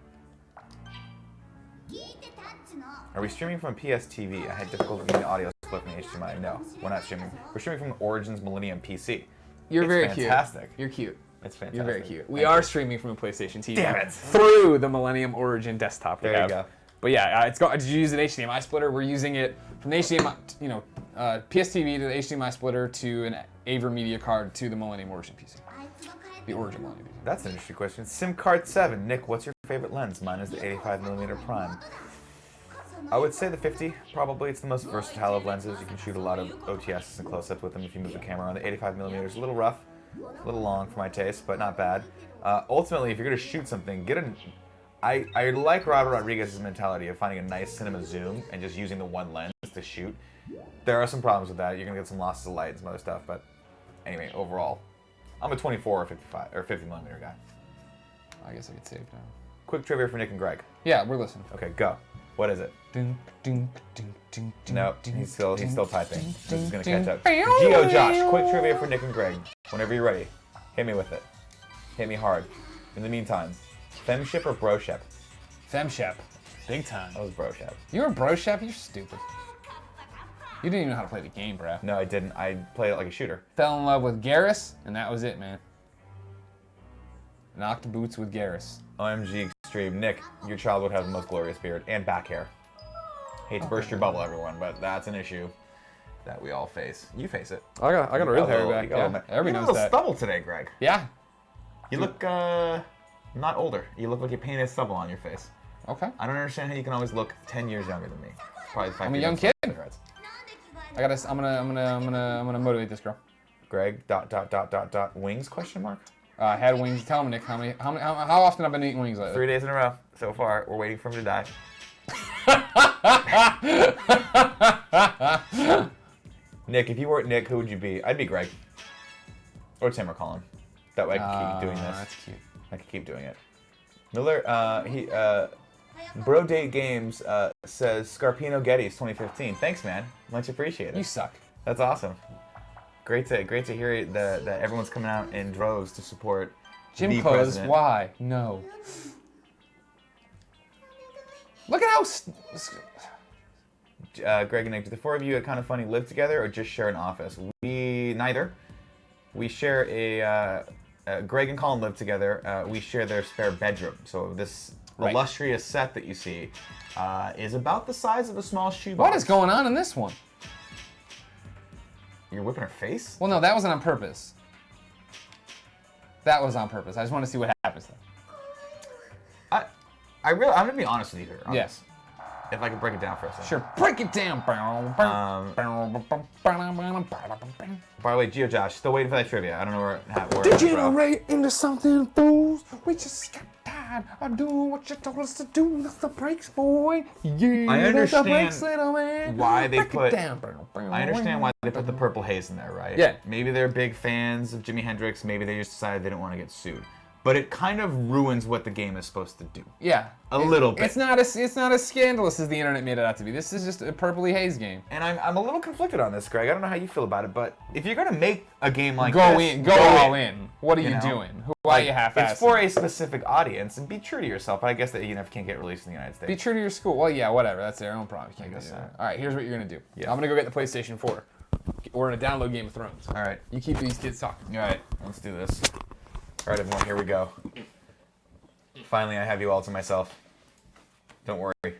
Are we streaming from PS TV? I had difficulty getting the audio split from HDMI. No, we're not streaming. We're streaming from Origins Millennium PC. You're very fantastic. Cute. You're cute. It's fantastic. You're very cute. We are streaming from a PlayStation TV. Damn it. Through the Millennium Origin desktop. There you go. But yeah, did you use an HDMI splitter? We're using it from the HDMI, PS TV to the HDMI splitter to an AverMedia card to the Millennium Origin PC. The Origin Millennium PC. That's an interesting question. SimCard7. Nick, what's your favorite lens? Mine is the 85mm prime. I would say the 50, probably. It's the most versatile of lenses. You can shoot a lot of OTS and close-ups with them if you move the camera around. The 85mm is a little rough, a little long for my taste, but not bad. Ultimately, if you're going to shoot something, I like Robert Rodriguez's mentality of finding a nice cinema zoom and just using the one lens to shoot. There are some problems with that. You're going to get some losses of light and some other stuff, but anyway, overall, I'm a 24 or 55 or 50mm guy. I guess I could save now. Quick trivia for Nick and Greg. Yeah, we're listening. Okay, go. What is it? No, he's still typing. This is gonna catch up. Geo Josh, quick trivia for Nick and Greg. Whenever you're ready, hit me with it. Hit me hard. In the meantime, Femship or Broshep? Femshep. Big time. That was Broshep. You were Broshep? You're stupid. You didn't even know how to play the game, bro. No, I didn't. I played it like a shooter. Fell in love with Garrus, and that was it, man. Knocked boots with Garrus. OMG Extreme. Nick, your child would have the most glorious beard and back hair. Hate to burst your bubble, everyone, but that's an issue that we all face. You face it. I got a real hairy back. Yeah, everybody knows that. You got a little stubble today, Greg. Yeah. You look not older. You look like you painted stubble on your face. Okay. I don't understand how you can always look 10 years younger than me. Probably the fact I'm a young kid. I'm gonna motivate this girl. Greg. ... Wings? Question mark. Had wings. Tell him, Nick, how often I've been eating wings lately? 3 days in a row so far. We're waiting for him to die. Nick, if you weren't Nick, who would you be? I'd be Greg. Or Tim or Colin. That way I can keep doing this. That's cute. I can keep doing it. Miller, Bro Date Games says Scarpino Getty's 2015. Thanks, man. Much appreciated. You suck. That's awesome. Great to hear that everyone's coming out in droves to support Jim the Pose, president. why? No. Look at how... Greg and Nick, do the four of you at Kind of Funny live together or just share an office? We neither. We share Greg and Colin live together. We share their spare bedroom. So this illustrious set that you see is about the size of a small shoebox. What is going on in this one? You're whipping her face? Well, no, that wasn't on purpose. That was on purpose. I just want to see what happens though. I'm gonna be honest with you here. Yes. If I could break it down for a second. Sure. Break it down. By the way, GeoJosh, still waiting for that trivia. I don't know where Degenerate into something, fools. We just got tired of doing what you told us to do. That's the breaks, boy. Yeah, I understand the breaks, little man. why they Break put. it down. I understand why they put the purple haze in there, right? Yeah. Maybe they're big fans of Jimi Hendrix. Maybe they just decided they didn't want to get sued. But it kind of ruins what the game is supposed to do. Yeah. A little bit. It's not as scandalous as the internet made it out to be. This is just a purpley haze game. And I'm a little conflicted on this, Greg. I don't know how you feel about it, but if you're gonna make a game like go this, go all in. What are you doing? Why are you half-assing? It's for a specific audience, and be true to yourself. I guess that can't get released in the United States. Be true to your school. Well, yeah, whatever. That's their own problem. You can't guess do so. that. All right, here's what you're gonna do. Yeah. I'm gonna go get the PlayStation 4. We're gonna download Game of Thrones. All right. You keep these kids talking. All right. Let's do this. All right, everyone. Here we go. Finally, I have you all to myself. Don't worry. It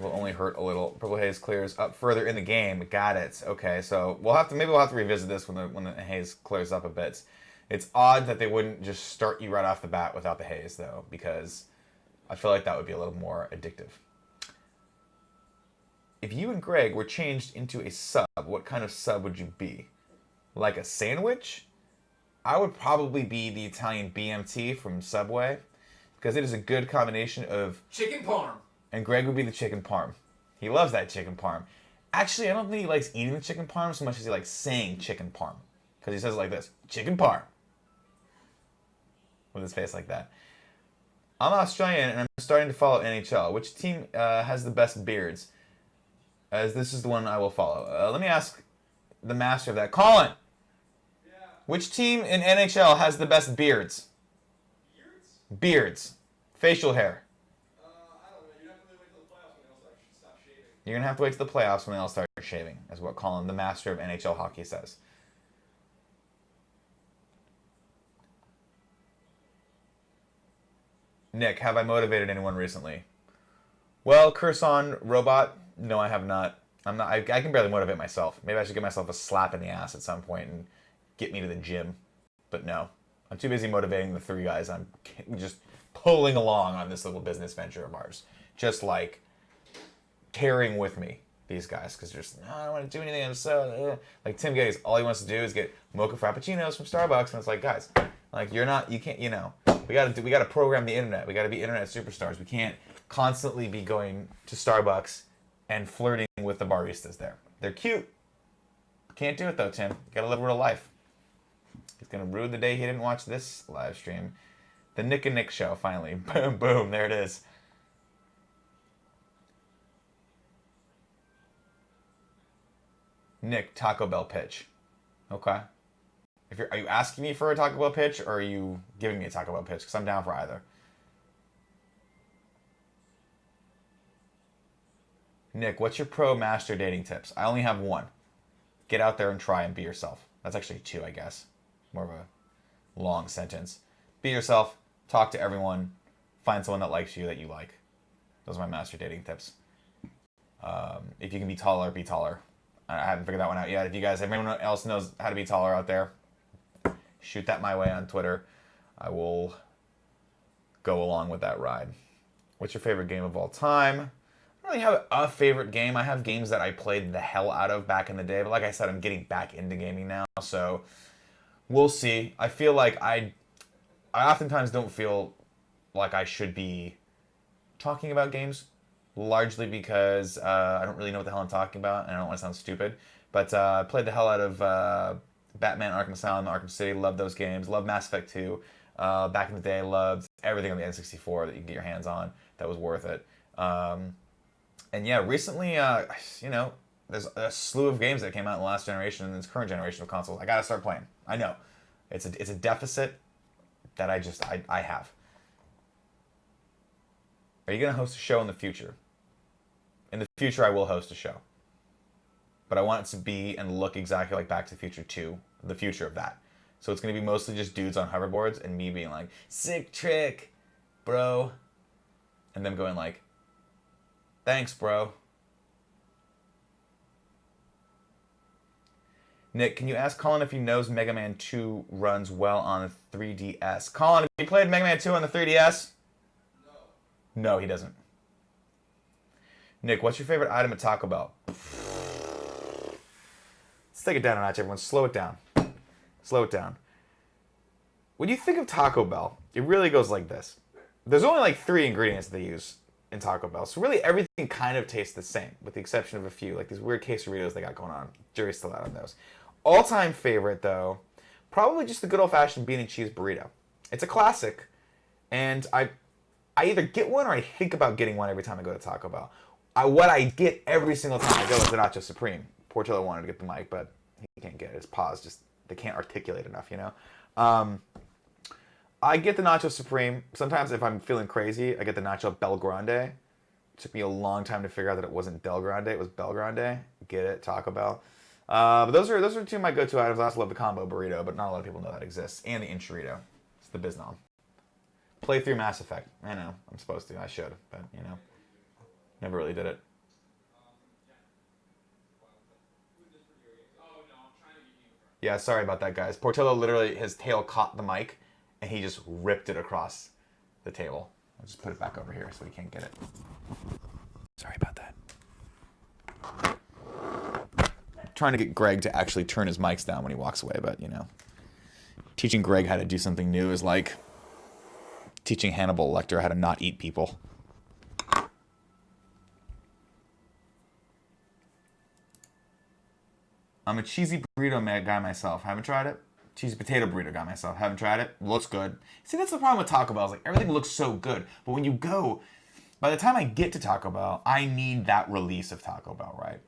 will only hurt a little. Purple haze clears up further in the game. Got it. Okay, so maybe we'll have to revisit this when the haze clears up a bit. It's odd that they wouldn't just start you right off the bat without the haze, though, because I feel like that would be a little more addictive. If you and Greg were changed into a sub, what kind of sub would you be? Like a sandwich? I would probably be the Italian BMT from Subway, because it is a good combination of chicken parm. And Greg would be the chicken parm. He loves that chicken parm. Actually, I don't think he likes eating the chicken parm so much as he likes saying chicken parm, because he says it like this: chicken parm, with his face like that. I'm Australian and I'm starting to follow NHL. Which team has the best beards? As this is the one I will follow. Let me ask the master of that, Colin. Which team in NHL has the best beards? Beards. Facial hair. I don't know. You'd have to wait till the playoffs when they all stop shaving. You're going to have to wait till the playoffs when they all start shaving, is what Colin, the master of NHL hockey, says. Nick, have I motivated anyone recently? Well, curse on robot. No, I have not. I can barely motivate myself. Maybe I should give myself a slap in the ass at some point and get me to the gym, but no. I'm too busy motivating the three guys I'm just pulling along on this little business venture of ours. Just like carrying with me, these guys, because they're just, no, I don't want to do anything. I'm so, like Tim Geddes, all he wants to do is get mocha frappuccinos from Starbucks, and it's like, guys, like we gotta program the internet. We gotta be internet superstars. We can't constantly be going to Starbucks and flirting with the baristas there. They're cute. Can't do it though, Tim. You gotta live real life. He's going to ruin the day he didn't watch this live stream. The Nick and Nick show, finally. Boom, boom, there it is. Nick, Taco Bell pitch. Okay. Are you asking me for a Taco Bell pitch, or are you giving me a Taco Bell pitch? Because I'm down for either. Nick, what's your pro master dating tips? I only have one. Get out there and try and be yourself. That's actually two, I guess. More of a long sentence. Be yourself. Talk to everyone. Find someone that likes you that you like. Those are my master dating tips. If you can be taller, be taller. I haven't figured that one out yet. If anyone else knows how to be taller out there, shoot that my way on Twitter. I will go along with that ride. What's your favorite game of all time? I don't really have a favorite game. I have games that I played the hell out of back in the day, but like I said, I'm getting back into gaming now, so we'll see. I feel like I oftentimes don't feel like I should be talking about games, largely because I don't really know what the hell I'm talking about, and I don't want to sound stupid. But I played the hell out of Batman Arkham Asylum, Arkham City. Loved those games. Loved Mass Effect 2. Back in the day, loved everything on the N64 that you can get your hands on. That was worth it. And yeah, recently, there's a slew of games that came out in the last generation and this current generation of consoles. I gotta start playing. I know. It's a deficit that I have. Are you gonna host a show in the future? In the future, I will host a show. But I want it to be and look exactly like Back to the Future 2, the future of that. So it's gonna be mostly just dudes on hoverboards and me being like, sick trick, bro. And them going like, thanks, bro. Nick, can you ask Colin if he knows Mega Man 2 runs well on the 3DS? Colin, have you played Mega Man 2 on the 3DS? No, he doesn't. Nick, what's your favorite item at Taco Bell? Let's take it down a notch, everyone. Slow it down. Slow it down. When you think of Taco Bell, it really goes like this. There's only like 3 ingredients they use in Taco Bell. So really everything kind of tastes the same, with the exception of a few, like these weird quesadillas they got going on. Jury's still out on those. All-time favorite, though, probably just the good old-fashioned bean and cheese burrito. It's a classic, and I either get one or I think about getting one every time I go to Taco Bell. What I get every single time I go is the Nacho Supreme. Portillo wanted to get the mic, but he can't get it. His paws they can't articulate enough, you know? I get the Nacho Supreme. Sometimes if I'm feeling crazy, I get the Nacho Bel Grande. It took me a long time to figure out that it wasn't Del Grande, it was Bel Grande. Get it? Taco Bell. But those are two of my go-to items. I also love the combo burrito, but not a lot of people know that exists. And the enchilada. It's the Biznom. Play through Mass Effect. I know. I'm supposed to. I should. But, never really did it. Yeah, sorry about that, guys. Portillo literally, his tail caught the mic, and he just ripped it across the table. I'll just put it back over here so he can't get it. Sorry about that. Trying to get Greg to actually turn his mics down when he walks away, but, teaching Greg how to do something new is like teaching Hannibal Lecter how to not eat people. I'm a cheesy burrito guy myself. Haven't tried it. Cheesy potato burrito guy myself. Haven't tried it. Looks good. See, that's the problem with Taco Bell. Is like everything looks so good, but when you go, by the time I get to Taco Bell, I need that release of Taco Bell, right?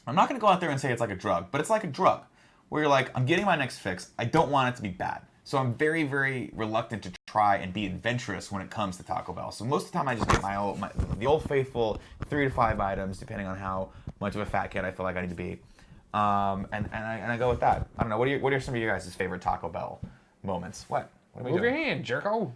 I'm not going to go out there and say it's like a drug, but it's like a drug where you're like, I'm getting my next fix. I don't want it to be bad. So I'm very, very reluctant to try and be adventurous when it comes to Taco Bell. So most of the time I just get the old faithful 3 to 5 items, depending on how much of a fat kid I feel like I need to be. And I go with that. I don't know. What are some of you guys' favorite Taco Bell moments? What are we Move doing? your hand, jerko.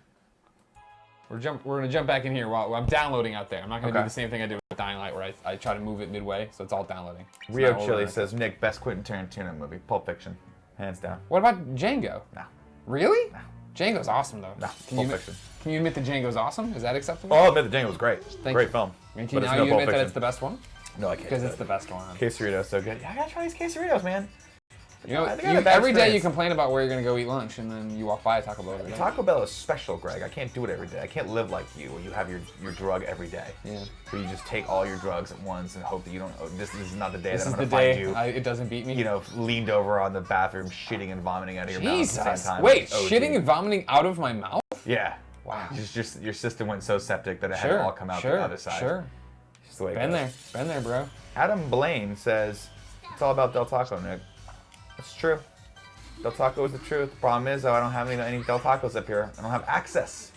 We're gonna jump back in here while I'm downloading out there. I'm not gonna do the same thing I did with Dying Light, where I try to move it midway, so it's all downloading. Rio Chili says, Nick, best Quentin Tarantino movie, Pulp Fiction, hands down. What about Django? No. Really? No. Django's awesome though. No. Pulp Fiction. Can you admit that Django's awesome? Is that acceptable? Oh, I'll admit that Django was great. Great film. I mean, But it's now no you Pulp admit that Fiction. it's the best one? No, I can't. Because it's the best one. Quesadillas so good. Yeah, I gotta try these quesadillas, man. Every day you complain about where you're gonna go eat lunch, and then you walk by a Taco Bell every day. Taco Bell is special, Greg. I can't do it every day. I can't live like you, where you have your drug every day. Yeah. Where you just take all your drugs at once and hope that you don't. Oh, this is not the day This that is I'm the gonna find day you. it doesn't beat me. Leaned over on the bathroom, shitting and vomiting out of your mouth at the same time. Wait, OG. shitting and vomiting out of my mouth? Yeah. Wow. Just your system went so septic that it had to all come out the other side. Sure. It's just the way it Been goes. there, bro. Adam Blaine says, it's all about Del Taco, Nick. That's true. Del Taco is the truth. The problem is, though, I don't have any Del Tacos up here. I don't have access.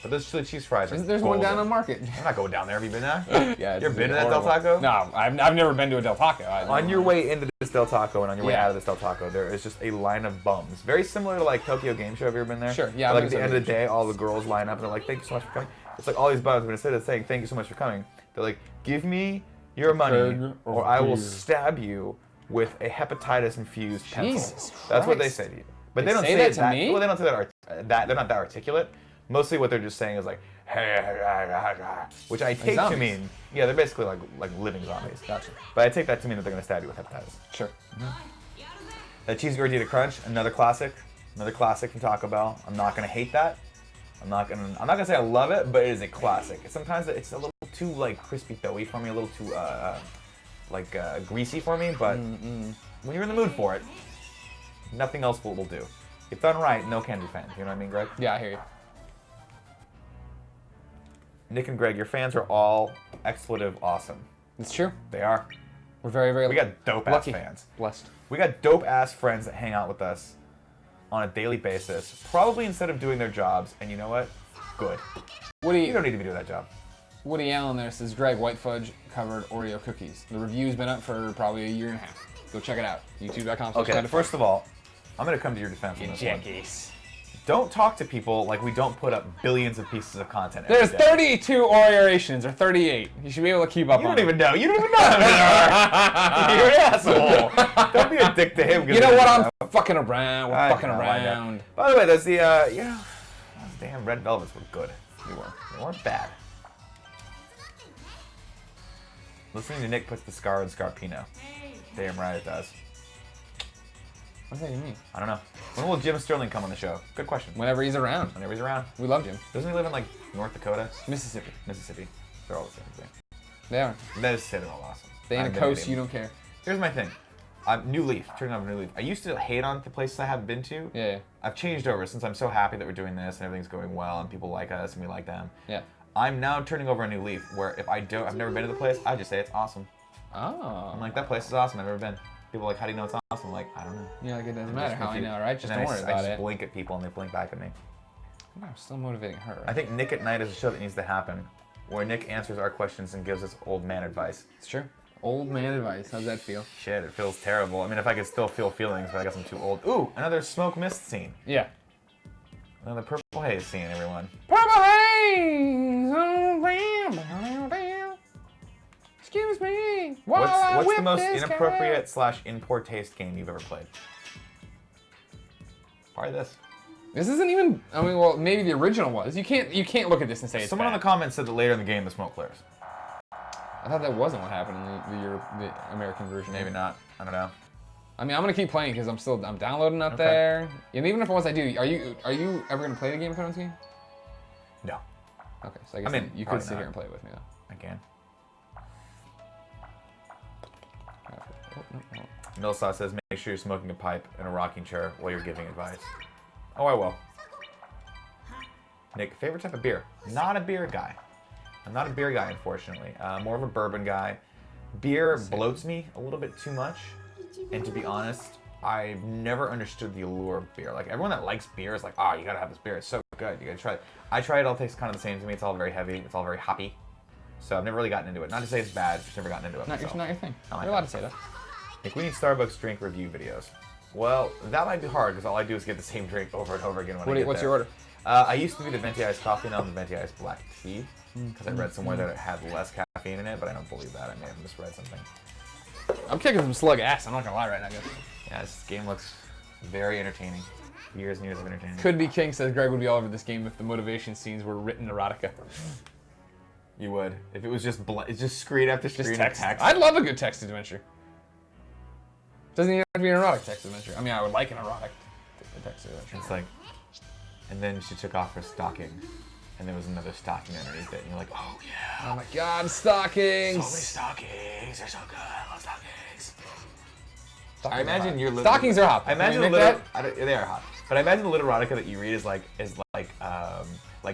But those chili cheese fries are There's golden. one down on Market. I'm not going down there. Have you been there? Yeah, You ever been to that Del Taco? No, I've never been to a Del Taco. On your way into this Del Taco and on your way out of this Del Taco, there is just a line of bums. Very similar to like Tokyo Game Show. Have you ever been there? Sure, yeah. Like at the end of the day, all the girls line up and they're like, "Thank you so much for coming." It's like all these bums, but instead of saying "Thank you so much for coming," they're like, "Give me your money, or I will stab you with a hepatitis-infused pencil." Jesus That's what they Christ. say to you. But They they don't say say that it to that. me? Well, they don't say that. They're not that articulate. Mostly, what they're just saying is like, which I take to zombies. mean, yeah, they're basically like living zombies. Gotcha. But I take that to mean that they're gonna stab you with hepatitis. Sure. The cheesy gordita crunch, another classic from Taco Bell. I'm not gonna hate that. I'm not gonna say I love it, but it is a classic. Sometimes it's a little too like crispy doughy for me, a little too greasy for me. But when you're in the mood for it, nothing else will do. If done right, no can be fans. You know what I mean, Greg? Yeah, I hear you. Nick and Greg, your fans are all expletive awesome. It's true. They are. We're very, very We got dope lucky. ass fans. Blessed. We got dope ass friends that hang out with us on a daily basis, probably instead of doing their jobs. And you know what? Good. You don't need to be doing that job. Woody Allen there says, Greg, white fudge covered Oreo cookies. The review's been up for probably a year and a half. Go check it out. YouTube.com. Okay, first of all, I'm going to come to your defense on this one. Don't talk to people like we don't put up billions of pieces of content every There's day. 32 Oreorations, or 38. You should be able to keep up You on don't even know. You don't even know how many there are. You're an asshole. Don't be a dick to him. You know what? I'm fucking around. We're fucking I know. around. By the way, there's the, those damn red velvets were good. They weren't bad. Listening to Nick puts the scar in Scarpino. Damn right it does. What does that even mean? I don't know. When will Jim Sterling come on the show? Good question. Whenever he's around. Whenever he's around. We love Jim. Doesn't he live in like North Dakota? Mississippi. Mississippi. They're all the same thing. They are. That is say they're all awesome. They ain't a coast, you don't care. Here's my thing. New Leaf. Turning on New Leaf. I used to hate on the places I haven't been to. Yeah. I've changed over since I'm so happy that we're doing this and everything's going well and people like us and we like them. Yeah. I'm now turning over a New Leaf where if I've never been to the place, I just say it's awesome. Oh. I'm like, that place is awesome. I've never been. People are like, how do you know it's awesome? I'm like, I don't know. Yeah, like it doesn't I'm matter just how I confused. know, right? Just And don't then worry I about just it. blink at people and they blink back at me. I'm still motivating her. I think Nick at Night is a show that needs to happen, where Nick answers our questions and gives us old man advice. It's true. Old man advice. How's that feel? Shit, it feels terrible. I mean, if I could still feel feelings, but I guess I'm too old. Ooh, another smoke mist scene. Yeah. Another purple haze scene, everyone. Purple haze. Excuse me. What's the most inappropriate / in poor taste game you've ever played? Probably this. This isn't even. I mean, well, maybe the original was. You can't look at this and say it's Someone bad. in the comments said that later in the game the smoke clears. I thought that wasn't what happened in the American version. Maybe not. I don't know. I mean, I'm gonna keep playing because I'm downloading out there. And even if once I do, are you ever gonna play the Game of Thrones game? No. Okay, so I guess you could probably sit not. here and play it with me though. I can. Oh, no. Millsaw says, make sure you're smoking a pipe in a rocking chair while you're giving advice. Oh, I will. Nick, favorite type of beer? Not a beer guy. I'm not a beer guy, unfortunately. More of a bourbon guy. Beer bloats me a little bit too much. And to be honest, I've never understood the allure of beer. Like, everyone that likes beer is like, oh, you gotta have this beer. It's so good. You gotta try it. I try it. All tastes kind of the same to me. It's all very heavy. It's all very hoppy. So I've never really gotten into it. Not to say it's bad, just never gotten into it myself. Not your thing. Not my You're allowed thing. to say that. Nick, we need Starbucks drink review videos. Well, that might be hard because all I do is get the same drink over and over again when I get What's there. your order? I used to be the venti iced coffee, now I'm the venti iced black tea because I read somewhere that it had less caffeine in it, but I don't believe that. I may have misread something. I'm kicking some slug ass. I'm not gonna lie right now, guys. Yeah, this game looks very entertaining. Years and years of entertainment. Could be King says Greg would be all over this game if the motivation scenes were written erotica. You would if it was just it's just screen after screen of text. I'd love a good text adventure. Doesn't even have to be an erotic text adventure. I mean, I would like an erotic text adventure. It's like, and then she took off her stocking, and there was another stocking underneath it, and you're like, oh yeah. Oh my God, stockings! So many stockings. They're so good. I love stockings. Stockings I imagine your stockings are hot. I imagine Can the we make little. They are hot. But I imagine the literotica that you read is like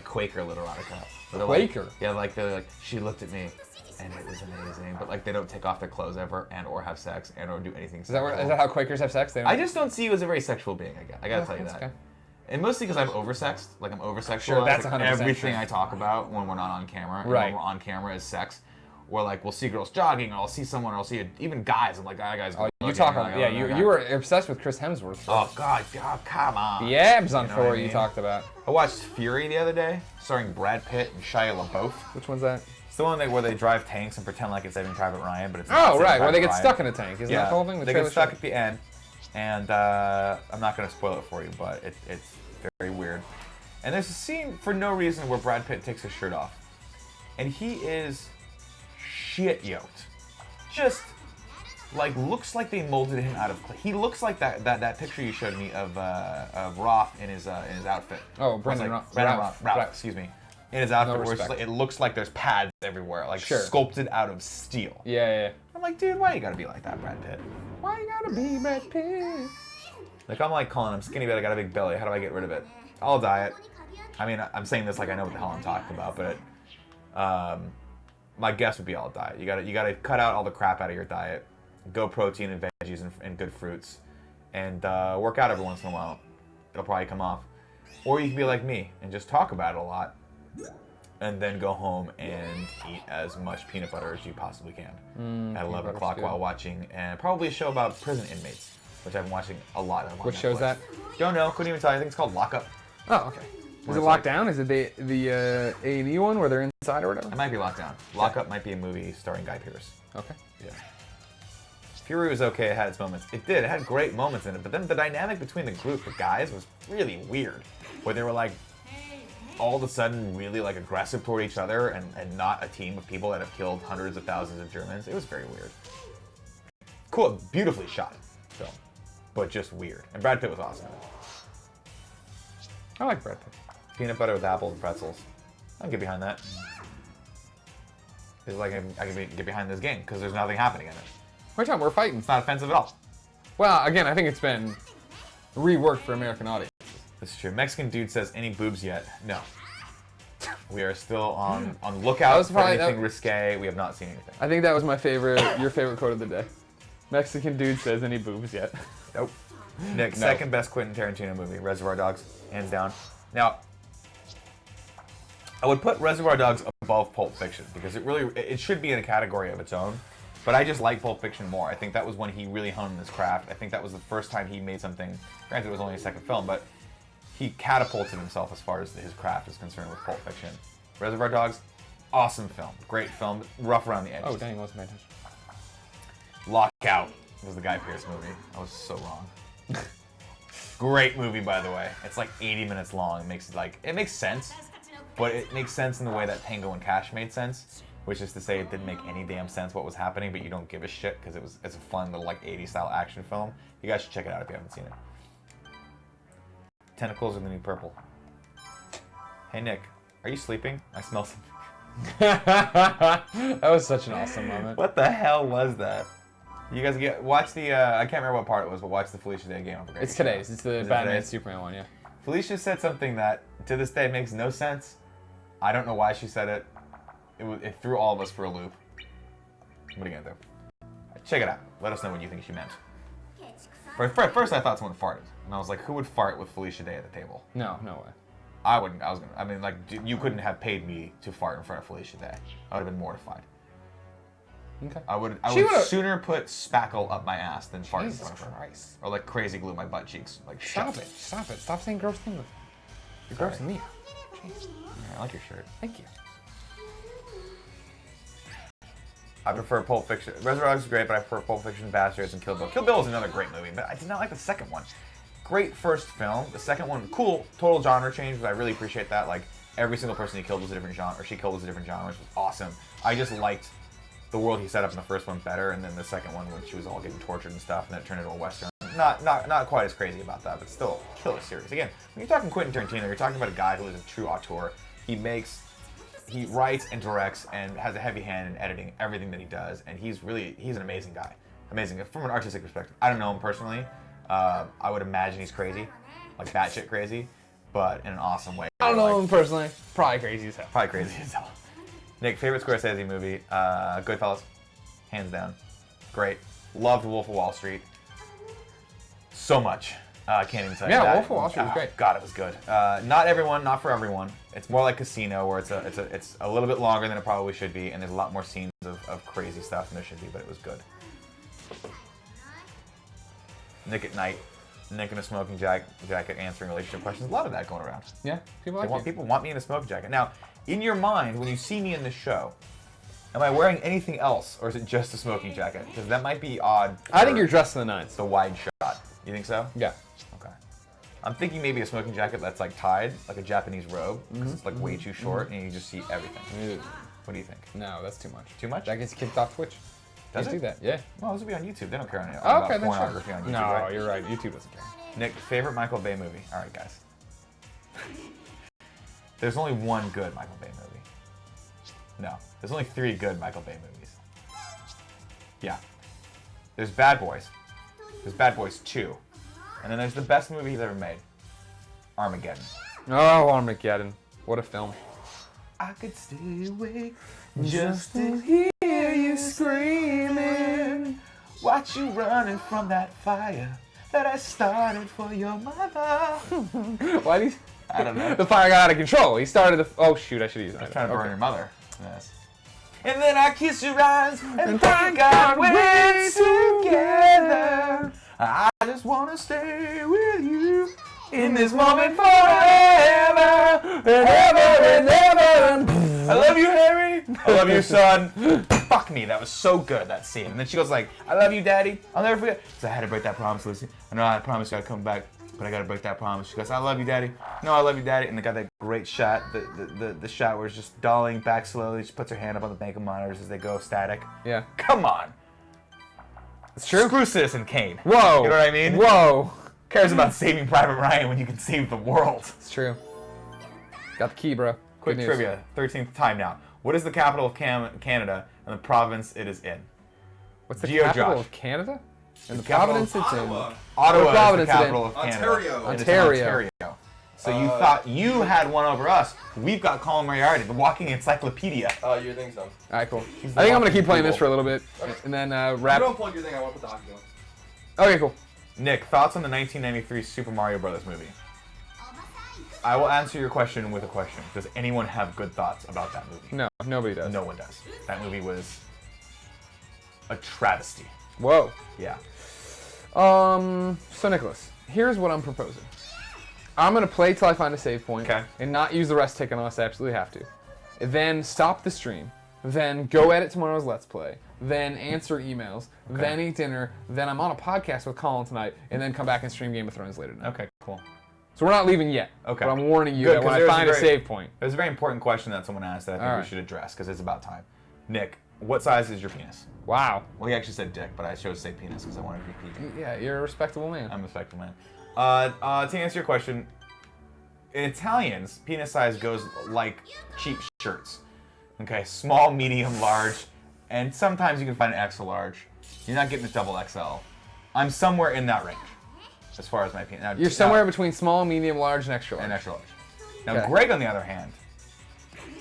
Quaker literotica. Quaker? Yeah, like they're like, she looked at me, and it was amazing. But like they don't take off their clothes ever, and or have sex, and or do anything. Is that how Quakers have sex? They don't... I just don't see you as a very sexual being. I gotta tell you that. Okay. And mostly because I'm oversexed. Like, I'm oversexualized. Sure, that's like, 100% everything true. I talk about when we're not on camera. And Right. when we're on camera is sex. Or, like, we'll see girls jogging, or I'll see someone, or I'll see even guys. I'm like, guys. Oh, you talk about, yeah, you were obsessed with Chris Hemsworth. Bro. Oh, God, come on. The abs on You know what Thor I you mean? talked about. I watched Fury the other day, starring Brad Pitt and Shia LaBeouf. Which one's that? It's the one where they drive tanks and pretend like it's Saving Private Ryan, but it's not. Oh, right, where they get Ryan. stuck in a tank. Isn't that the whole thing? The They trailer get stuck show? at the end, and I'm not going to spoil it for you, but it's very weird. And there's a scene for no reason where Brad Pitt takes his shirt off, and he is shit yoked. Just like looks like they molded him out of clay. He looks like that picture you showed me of Roth in his outfit. Oh, Brendan Ralph, Ralph. excuse me. In his outfit, No where it's respect. like, it looks like there's pads everywhere, like Sure. sculpted out of steel. Yeah. I'm like, dude, why you gotta be like that, Brad Pitt? Why you gotta be Brad Pitt? Like, I'm like Colin, I'm skinny, but I got a big belly. How do I get rid of it? I'll diet. I mean, I'm saying this like I know what the hell I'm talking about, but my guess would be I'll diet. You gotta cut out all the crap out of your diet. Go protein and veggies and good fruits, and work out every once in a while. It'll probably come off. Or you can be like me and just talk about it a lot, and then go home and eat as much peanut butter as you possibly can at 11 o'clock good. while watching and probably a show about prison inmates, which I've been watching a lot of. What show's that? Don't know. Couldn't even tell you. I think it's called Lockup. Oh, okay. Is Where it it's locked like- down? Is it the A&E one where they're inside or whatever? It might be Locked Down. Lockup might be a movie starring Guy Pearce. Okay. Yeah. Fury was okay. It had its moments. It did. It had great moments in it. But then the dynamic between the group of guys was really weird. Where they were like, all of a sudden, really like aggressive toward each other and not a team of people that have killed hundreds of thousands of Germans. It was very weird. Cool. Beautifully shot film. But just weird. And Brad Pitt was awesome in it. I like Brad Pitt. Peanut butter with apples and pretzels. I can get behind that. It's like I can get behind this game because there's nothing happening in it. What time? We're fighting. It's not offensive at all. Well, again, I think it's been reworked for American audience. That's true. Mexican dude says, any boobs yet? No. We are still on lookout for anything risque. We have not seen anything. I think that was my favorite, your favorite quote of the day. Mexican dude says, any boobs yet? Nope. Nick, second best Quentin Tarantino movie, Reservoir Dogs, hands down. Now, I would put Reservoir Dogs above Pulp Fiction because it should be in a category of its own. But I just like Pulp Fiction more. I think that was when he really honed his craft. I think that was the first time he made something. Granted, it was only a second film, but he catapulted himself as far as his craft is concerned with Pulp Fiction. Reservoir Dogs, awesome film, great film, rough around the edges. Oh, dang, wasn't my attention. Lockout was the Guy Pearce movie. I was so wrong. Great movie, by the way. It's like 80 minutes long. It makes sense, but it makes sense in the way that Tango and Cash made sense, which is to say it didn't make any damn sense what was happening, but you don't give a shit because it's a fun little like 80s style action film. You guys should check it out if you haven't seen it. Tentacles are the new purple. Hey Nick, are you sleeping? I smell something. That was such an awesome moment. What the hell was that? You guys watch the I can't remember what part it was, but watch the Felicia Day game. It's today's. It's the Batman and Superman one, yeah. Felicia said something that to this day makes no sense. I don't know why she said it. It threw all of us for a loop. What are you gonna do? Check it out. Let us know what you think she meant. First, I thought someone farted, and I was like, "Who would fart with Felicia Day at the table?" No way. I wouldn't. I mean, like, you couldn't have paid me to fart in front of Felicia Day. I would have been mortified. Okay. I would would've- sooner put spackle up my ass than fart in Jesus front of her. Christ. Or like crazy glue my butt cheeks. Like, Stop shut it. Stop it. Stop saying gross things. You're Sorry. grossing me out. Jeez. I like your shirt. Thank you. I prefer Pulp Fiction. Reservoir Dogs is great, but I prefer Pulp Fiction, Bastards, and Kill Bill. Kill Bill is another great movie, but I did not like the second one. Great first film. The second one, cool, total genre change, but I really appreciate that. Like, every single person he killed was a different genre, or she killed was a different genre, which was awesome. I just liked the world he set up in the first one better, and then the second one when she was all getting tortured and stuff, and then it turned into a Western. Not quite as crazy about that, but still killer series. Again, when you're talking Quentin Tarantino, you're talking about a guy who is a true auteur. He writes and directs and has a heavy hand in editing everything that he does, and he's an amazing guy. Amazing from an artistic perspective. I don't know him personally. I would imagine he's crazy, like batshit crazy, but in an awesome way. I don't know him personally. Probably crazy as hell. Probably crazy as hell. Nick, favorite Scorsese movie? Goodfellas, hands down. Great. Loved Wolf of Wall Street. So much. I can't even tell you Yeah, that. Wolf of Wall Street was great. God, it was good. Not for everyone. It's more like Casino, where it's a little bit longer than it probably should be, and there's a lot more scenes of crazy stuff than there should be, but it was good. Nick at Night. Nick in a smoking jacket answering relationship questions. A lot of that going around. Yeah, People want me in a smoking jacket. Now, in your mind, when you see me in this show, am I wearing anything else, or is it just a smoking jacket? Because that might be odd. I think you're dressed to the nines. The wide shot. You think so? Yeah. Okay. I'm thinking maybe a smoking jacket that's like tied, like a Japanese robe, because it's like way too short, and you just see everything. Ew. What do you think? No, that's too much. Too much? That gets kicked off Twitch. Does Just it? do that. Yeah. Well, this will be on YouTube. They don't care Oh, about okay, then pornography sure. on YouTube, No, right? you're right. YouTube doesn't care. Nick, favorite Michael Bay movie? All right, guys. There's only one good Michael Bay movie. No, there's only 3 good Michael Bay movies. Yeah. There's Bad Boys. There's Bad Boys 2. And then there's the best movie he's ever made. Armageddon. Oh, Armageddon. What a film. I could stay awake just to hear you screaming. Watch you running from that fire that I started for your mother. Why do you... I don't know. The fire got out of control. He started the... Oh, shoot. I should use that. I was trying to burn your mother. Yes. And then I kiss your eyes and thank God we're together. I just want to stay with you in this moment forever and ever and ever. I love you, Harry. I love you, son. Fuck me, that was so good, that scene. And then she goes like, I love you, Daddy. I'll never forget. So I had to break that promise, Lucy. I know I promised you I'd come back, but I gotta break that promise. She goes, I love you, Daddy. No, I love you, Daddy. And they got that great shot, the shot where it's just dolling back slowly. She puts her hand up on the bank of monitors as they go static. Yeah. Come on. It's true. Screw Citizen Kane. Whoa. You know what I mean? Whoa. Cares about saving Private Ryan when you can save the world. It's true. Got the key, bro. Quick trivia, 13th time now. What is the capital of Canada and the province it is in? What's the Geo capital Josh. of Canada? And the capital province it's in. Ottawa. Ottawa is province the it in? capital of Canada. Ontario. And it's Ontario. Ontario. So you thought you had one over us. We've got Colin Moriarty, the walking encyclopedia. Your thing sounds. All right, cool. I think I'm going to keep playing this for a little bit. And then wrap... You don't plug your thing, I want to put the hockey on. Okay, cool. Nick, thoughts on the 1993 Super Mario Brothers movie? I will answer your question with a question. Does anyone have good thoughts about that movie? No, nobody does. No one does. That movie was a travesty. Whoa. Yeah. So Nicholas, here's what I'm proposing. I'm gonna play till I find a save point, Okay. and not use the rest tick unless I absolutely have to. Then stop the stream. Then go edit tomorrow's Let's Play. Then answer emails. Then eat dinner. Then I'm on a podcast with Colin tonight, and then come back and stream Game of Thrones later tonight. Okay, cool. So we're not leaving yet. Okay. But I'm warning you Good, that when 'cause I there's a find a very- save point. There's a very important question that someone asked that I think All we right. should address because it's about time. Nick, what size is your penis? Wow. Well, he actually said dick, but I chose to say penis because I wanted to be PG. Yeah, you're a respectable man. I'm a respectable man. To answer your question, in Italians, penis size goes like cheap shirts. Okay, small, medium, large, and sometimes you can find an extra large. You're not getting a double XL. I'm somewhere in that range as far as my penis. Now, You're somewhere between small, medium, large, and extra large. and extra large. Now, Okay. Greg, on the other hand,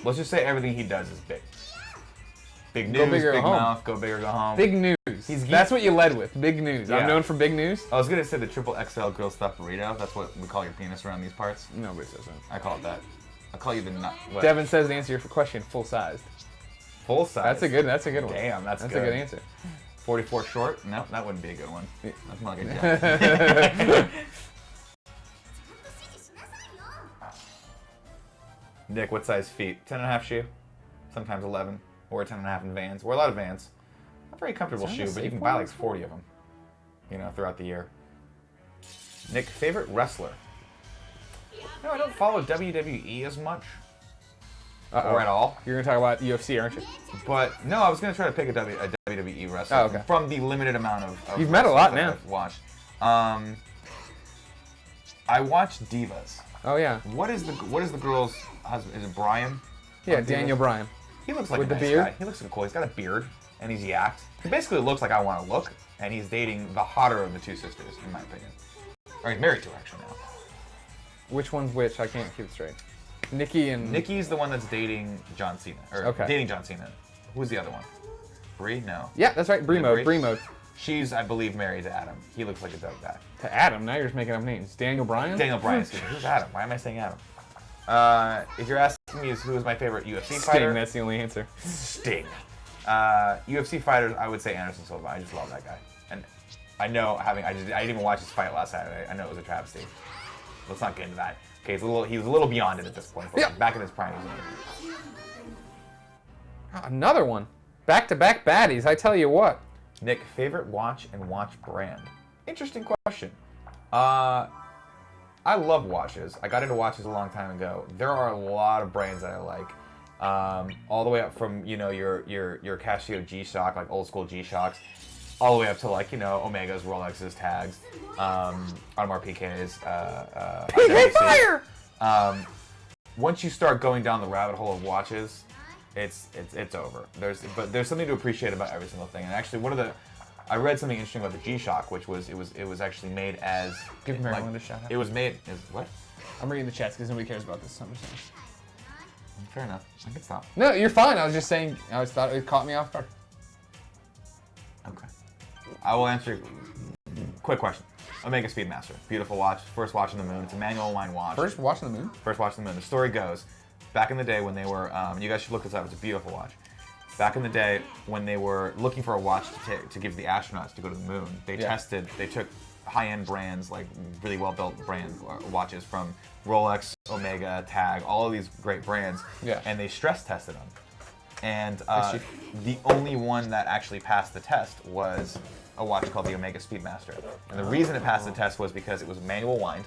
let's just say everything he does is big. Big Go news, big or big go home. mouth, go big or go home. Big news. That's what you led with. Big news. Yeah. I'm known for big news. I was gonna say the triple XL grilled stuffed burrito. That's what we call your penis around these parts. Nobody says that. I call it that. I call you the nut. What? Devin says to answer your question, full sized. Full size. That's a good one. Damn, that's a good. good answer. 44 short? No, that wouldn't be a good one. Yeah. That's more like a jack. Nick, what size feet? 10.5 shoe. Sometimes 11. Or 10.5 in Vans. Wear a lot of Vans. Not very comfortable Is that shoe, a but you safe can buy one? like 40 of them. You know, throughout the year. Nick, favorite wrestler? No, I don't follow WWE as much. Uh-oh. Or at all. You're going to talk about UFC, aren't you? But no, I was going to try to pick a WWE wrestler Oh, okay. from the limited amount of You've met a lot wrestlers that now. I've watched. I watched Divas. Oh, yeah. What is the girl's husband? Is it Brian? Yeah, From Divas? Daniel Bryan. He looks like With a the nice beard? guy. He looks cool. He's got a beard and he's yacked. He basically looks like I want to look, and he's dating the hotter of the two sisters, in my opinion. Or he's married to her actually now. Which one's which? I can't keep it straight. Nikki and... Nikki's the one that's dating John Cena. Or Okay. dating John Cena. Who's the other one? Brie? No. Yeah, that's right. Brie Yeah, mode. Brie. Brie mode. She's, I believe, married to Adam. He looks like a dope guy. To Adam? Now you're just making up names. Daniel Bryan? Daniel Bryan. Excuse me. Who's Adam? Why am I saying Adam? If you're asking me who is my favorite UFC fighter... Sting, that's the only answer. Sting. UFC fighters, I would say Anderson Silva. I just love that guy. And I know, I didn't even watch his fight last Saturday. I know it was a travesty. Let's not get into that. Okay, he was a little beyond it at this point. But back in his prime, he was Another one. Back-to-back baddies, I tell you what. Nick, favorite watch and watch brand? Interesting question. I love watches. I got into watches a long time ago. There are a lot of brands that I like. All the way up from, your Casio G-Shock, like old school G-Shocks, all the way up to like, Omegas, Rolexes, Tags, Audemars Piguet's, PK Fire! Once you start going down the rabbit hole of watches, it's over. But there's something to appreciate about every single thing. And actually, I read something interesting about the G-Shock, which was it was actually made as give Maryland a shout out. It was made as what? I'm reading the chats because nobody cares about this. So I'm just saying. Fair enough. I can stop. No, you're fine. I was just saying. I just thought it caught me off guard. Okay. I will answer. Quick question. Omega Speedmaster. Beautiful watch. First watch on the moon. It's a manual line watch. First watch on the moon? First watch on the moon. The story goes, back in the day when they were, you guys should look this up. It's a beautiful watch. Back in the day when they were looking for a watch to give the astronauts to go to the moon, they took high-end brands, like really well-built brand watches from Rolex, Omega, Tag, all of these great brands, and they stress tested them. And the only one that actually passed the test was a watch called the Omega Speedmaster. And the reason it passed the test was because it was manual wind,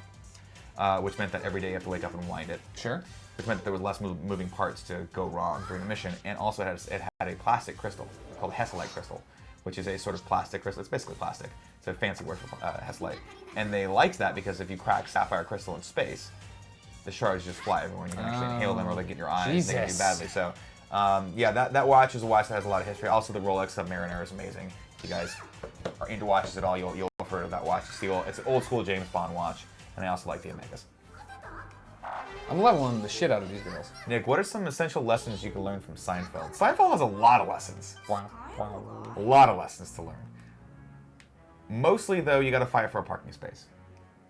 which meant that every day you have to wake up and wind it. Sure. Which meant that there was less moving parts to go wrong during the mission. And also it had a plastic crystal called Hesselite crystal, which is a sort of plastic crystal. It's basically plastic. It's a fancy word for Hesselite. And they liked that because if you crack sapphire crystal in space, the shards just fly everywhere. You can actually inhale them or they get in your eyes. Jesus. They can do badly. So, that watch is a watch that has a lot of history. Also, the Rolex Submariner is amazing. If you guys are into watches at all, you'll have heard of that watch. It's an old school James Bond watch. And I also like the Omegas. I'm leveling the shit out of these girls. Nick, what are some essential lessons you can learn from Seinfeld? Seinfeld has a lot of lessons. Wow. A lot of lessons to learn. Mostly, though, you got to fight for a parking space.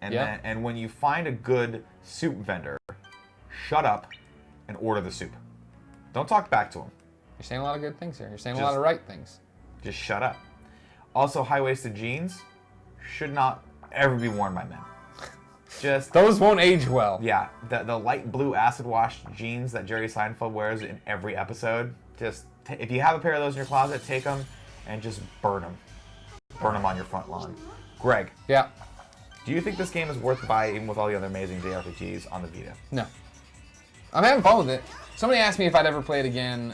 And when you find a good soup vendor, shut up and order the soup. Don't talk back to him. You're saying a lot of good things here. You're saying a lot of right things. Just shut up. Also, high-waisted jeans should not ever be worn by men. Those won't age well. Yeah, the light blue acid wash jeans that Jerry Seinfeld wears in every episode. Just if you have a pair of those in your closet, take them and just burn them. Burn them on your front lawn. Greg. Yeah. Do you think this game is worth buying even with all the other amazing JRPGs on the Vita? No. I'm having fun with it. Somebody asked me if I'd ever play it again.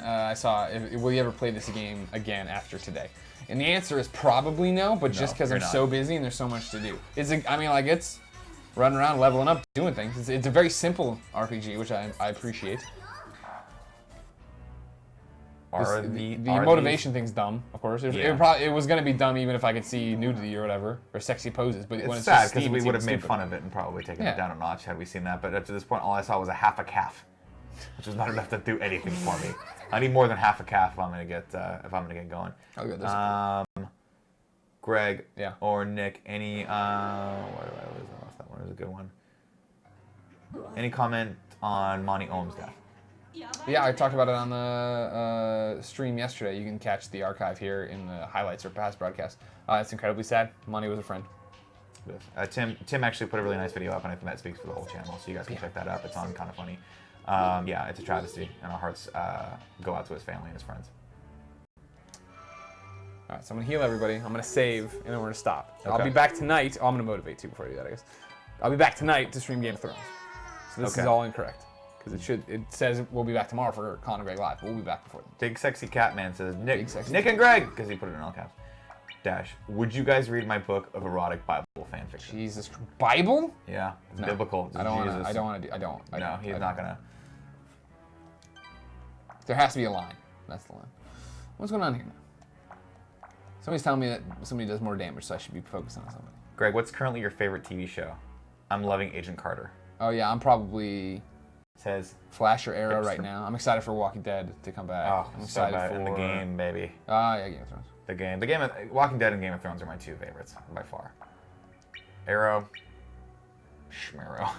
Will you ever play this game again after today? And the answer is probably no, but just because I'm so busy and there's so much to do. It's running around, leveling up, doing things. It's a very simple RPG, which I appreciate. The motivation thing's dumb, of course. It was going to be dumb even if I could see nudity or whatever, or sexy poses. But when it's sad because we would have made fun of it and probably taken it down a notch had we seen that. But up to this point, all I saw was a half a calf, which was not enough to do anything for me. I need more than half a calf if I'm going to get going. Okay, Greg or Nick, any where did I lose? I lost that one. It was a good one. Any comment on Monty Ohm's death? Yeah, I talked about it on the stream yesterday. You can catch the archive here in the highlights or past broadcasts. It's incredibly sad. Monty was a friend. Tim actually put a really nice video up, and I think that speaks for the whole channel, so you guys can check that up. It's on Kind of Funny. It's a travesty, and our hearts go out to his family and his friends. All right, so I'm going to heal everybody. I'm going to save, and then we're going to stop. Okay. I'll be back tonight. I'm going to motivate too before I do that, I guess. I'll be back tonight to stream Game of Thrones. So this is all incorrect. Because it says we'll be back tomorrow for Con and Greg Live. We'll be back before then. Big Sexy Catman says, Nick and Greg, because he put it in all caps. Would you guys read my book of erotic Bible fanfiction? Jesus. Bible? Yeah, it's biblical. It's I don't Jesus. want to do. No, he's not going to. There has to be a line. That's the line. What's going on here now? Somebody's telling me that somebody does more damage, so I should be focused on somebody. Greg, what's currently your favorite TV show? I'm loving Agent Carter. Oh yeah, I'm probably says Flash or Arrow right now. I'm excited for Walking Dead to come back. Oh, I'm excited for in the game, baby. Yeah, Game of Thrones. The game, Walking Dead and Game of Thrones are my two favorites by far. Arrow, Schmarrow.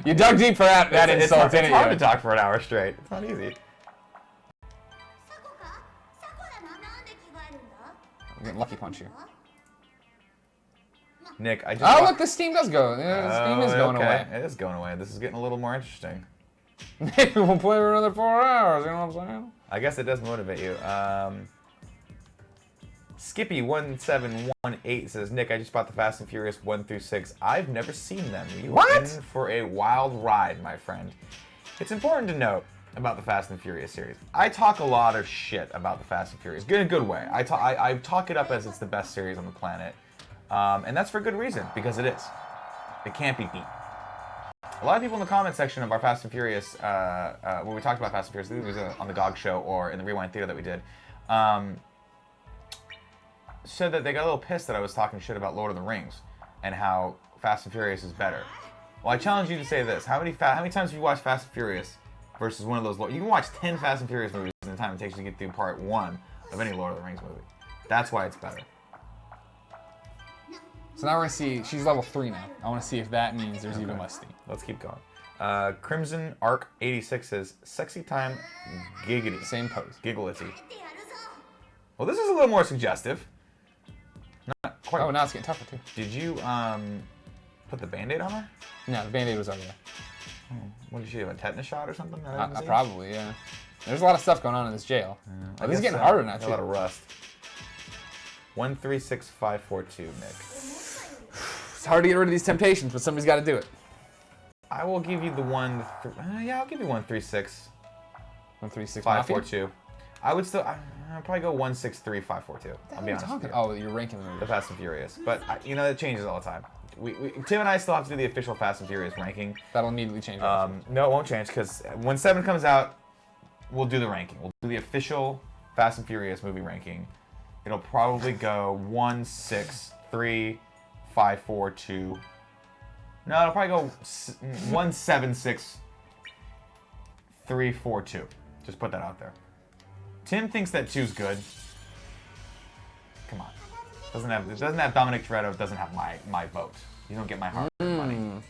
You dug deep for that insult, It's hard to talk for an hour straight. It's not easy. I'm getting lucky punch here. Nick, I just. Oh, look, the steam does go. Yeah, the steam is going away. It is going away. This is getting a little more interesting. Maybe we'll play for another 4 hours. You know what I'm saying? I guess it does motivate you. Skippy1718 says, Nick, I just bought the Fast and Furious 1 through 6. I've never seen them. You are in for a wild ride, my friend. It's important to note about the Fast and Furious series. I talk a lot of shit about the Fast and Furious, in a good way. I talk it up as it's the best series on the planet. And that's for good reason, because it is. It can't be beat. A lot of people in the comment section of our Fast and Furious, when we talked about Fast and Furious, I think it was on the GOG show or in the Rewind Theater that we did, said that they got a little pissed that I was talking shit about Lord of the Rings and how Fast and Furious is better. Well, I challenge you to say this. How many times have you watched Fast and Furious versus one of those... You can watch 10 Fast and Furious movies in the time it takes you to get through part 1 of any Lord of the Rings movie. That's why it's better. So now we're going to see, she's level 3 now. I want to see if that means there's even less steam. Let's keep going. Crimson Arc 86 says, sexy time giggity. Same pose. Gigglity. Well, this is a little more suggestive. Not quite. Oh, now it's getting tougher too. Did you put the Band-Aid on her? No, the Band-Aid was over there. Oh, what did she have, a tetanus shot or something? Probably, yeah. There's a lot of stuff going on in this jail. This is getting harder now too. A lot of rust. 136542, Nick. It's hard to get rid of these temptations, but somebody's got to do it. I will give you the one. Yeah, I'll give you 136. 136. I would still. I'd probably go 163542. I'll be honest with you. Oh, you're ranking them. The Fast and Furious, but it changes all the time. Tim and I still have to do the official Fast and Furious ranking. That'll immediately change. No, it won't change because when 7 comes out, we'll do the ranking. We'll do the official Fast and Furious movie ranking. It'll probably go 163542. No, it'll probably go 176342. Just put that out there. Tim thinks that 2's good. Come on. It doesn't have Dominic Toretto. It doesn't have my vote. You don't get my hard-earned money.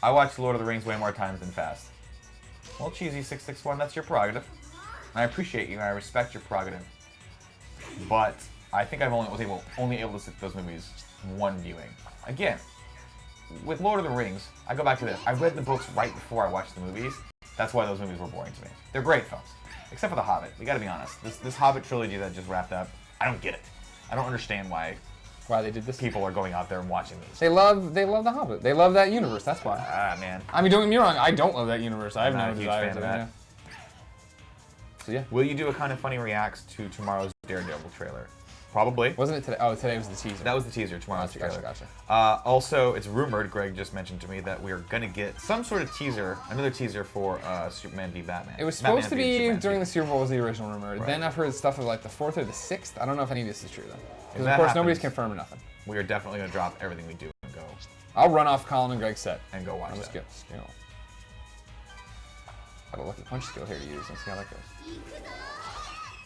I watched Lord of the Rings way more times than Fast. Well, Cheesy661, that's your prerogative. I appreciate you and I respect your prerogative. But I think I was only able to sit those movies one viewing. Again, with Lord of the Rings, I go back to this. I read the books right before I watched the movies. That's why those movies were boring to me. They're great films. Except for The Hobbit. We gotta be honest. This Hobbit trilogy that just wrapped up, I don't get it. I don't understand why they did this. People are going out there and watching these. They love The Hobbit. They love that universe. That's why. Ah, man. I mean, don't get me wrong. I don't love that universe. I have I'm no not a huge desire fan of that. Yeah. So yeah. Will you do a kind of funny reacts to tomorrow's Daredevil trailer? Probably. Wasn't it today? Oh, today was the teaser. That was the teaser. Tomorrow's trailer. Gotcha. Also, it's rumored. Greg just mentioned to me that we are gonna get some sort of teaser, another teaser for Superman v Batman. It was supposed to be Superman during the Super Bowl was the original rumor. Right. Then I've heard stuff of like the 4th or the 6th. I don't know if any of this is true though. Because that of course happens, nobody's confirmed nothing. We are definitely gonna drop everything we do and go I'll run off Colin and Greg's set and go watch Let's that. go. Got a lucky punch skill here to use. Let's see how that goes.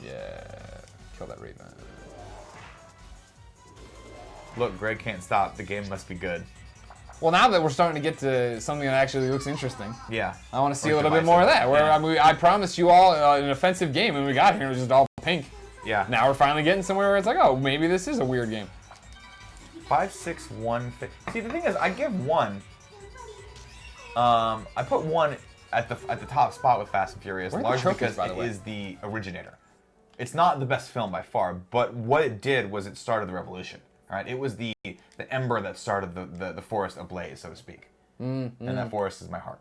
Yeah, kill that Raven. Look, Greg can't stop. The game must be good. Well, now that we're starting to get to something that actually looks interesting, Yeah. I want to see a little bit more of that. Where I promised you all an offensive game, and we got here, it was just all pink. Yeah. Now we're finally getting somewhere where it's like, oh, maybe this is a weird game. 561. See, the thing is, I give 1. I put 1 at the top spot with Fast and Furious, Where are the largely trophies, because by the it way? is the originator. It's not the best film by far, but what it did was it started the revolution. All right, it was the ember that started the forest ablaze, so to speak. And that forest is my heart,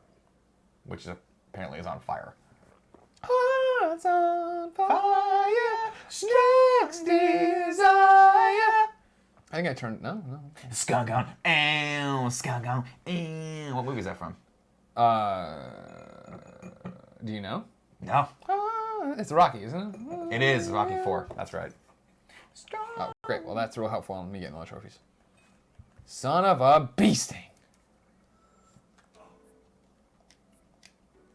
which apparently is on fire. Hearts on fire, strikes desire. I think I turned. No. Skunk on, skunk on, What movie is that from? Do you know? No. It's Rocky, isn't it? It is Rocky 4. That's right. Oh, great. Well, that's real helpful on me getting all the trophies. Son of a bee sting.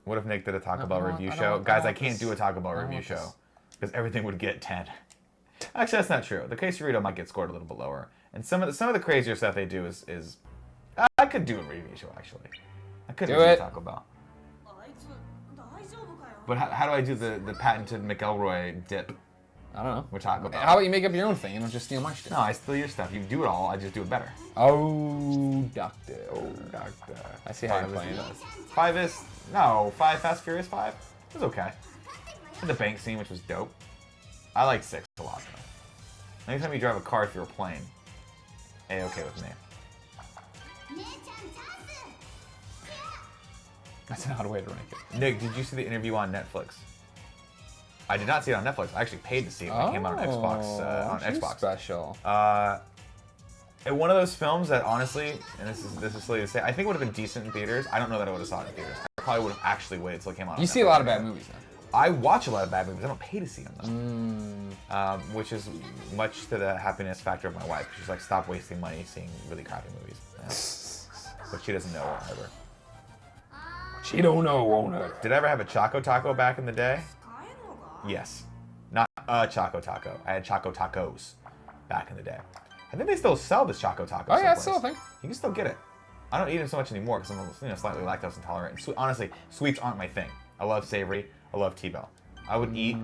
What if Nick did a Taco Bell review I show? don't Guys, I want can't this. do a Taco Bell I don't review want show this. because everything would get 10. Actually, that's not true. The quesarito might get scored a little bit lower, and some of the crazier stuff they do is I could do a review show actually. I could Do review it. Taco Bell. But how do I do the patented McElroy dip I don't know. with Taco Bell? How about you make up your own thing and don't just steal my shit? No, I steal your stuff. You do it all. I just do it better. Oh, doctor. Doctor. I see how you're playing it. 5 Fast Furious 5 it was okay. The bank scene, which was dope. I like 6 a lot though. Anytime you drive a car through a plane, A-okay with me. That's an odd way to rank it. Nick, did you see the interview on Netflix? I did not see it on Netflix. I actually paid to see it when it came out on Xbox. On aren't you Xbox. special. And one of those films that honestly, and this is silly to say, I think would have been decent in theaters. I don't know that I would have saw it in theaters. I probably would have actually waited till it came out. You see a lot of bad movies then. I watch a lot of bad movies. I don't pay to see them though. Which is much to the happiness factor of my wife. She's like, stop wasting money seeing really crappy movies. But she doesn't know either. She don't know, won't her? Did I ever have a Choco Taco back in the day? Yes. Not a Choco Taco. I had Choco Tacos back in the day. I think they still sell this Choco Taco. Oh yeah, it's someplace. still a thing. You can still get it. I don't eat it so much anymore because I'm slightly lactose intolerant. And honestly, sweets aren't my thing. I love savory. I love T-Bell. I would eat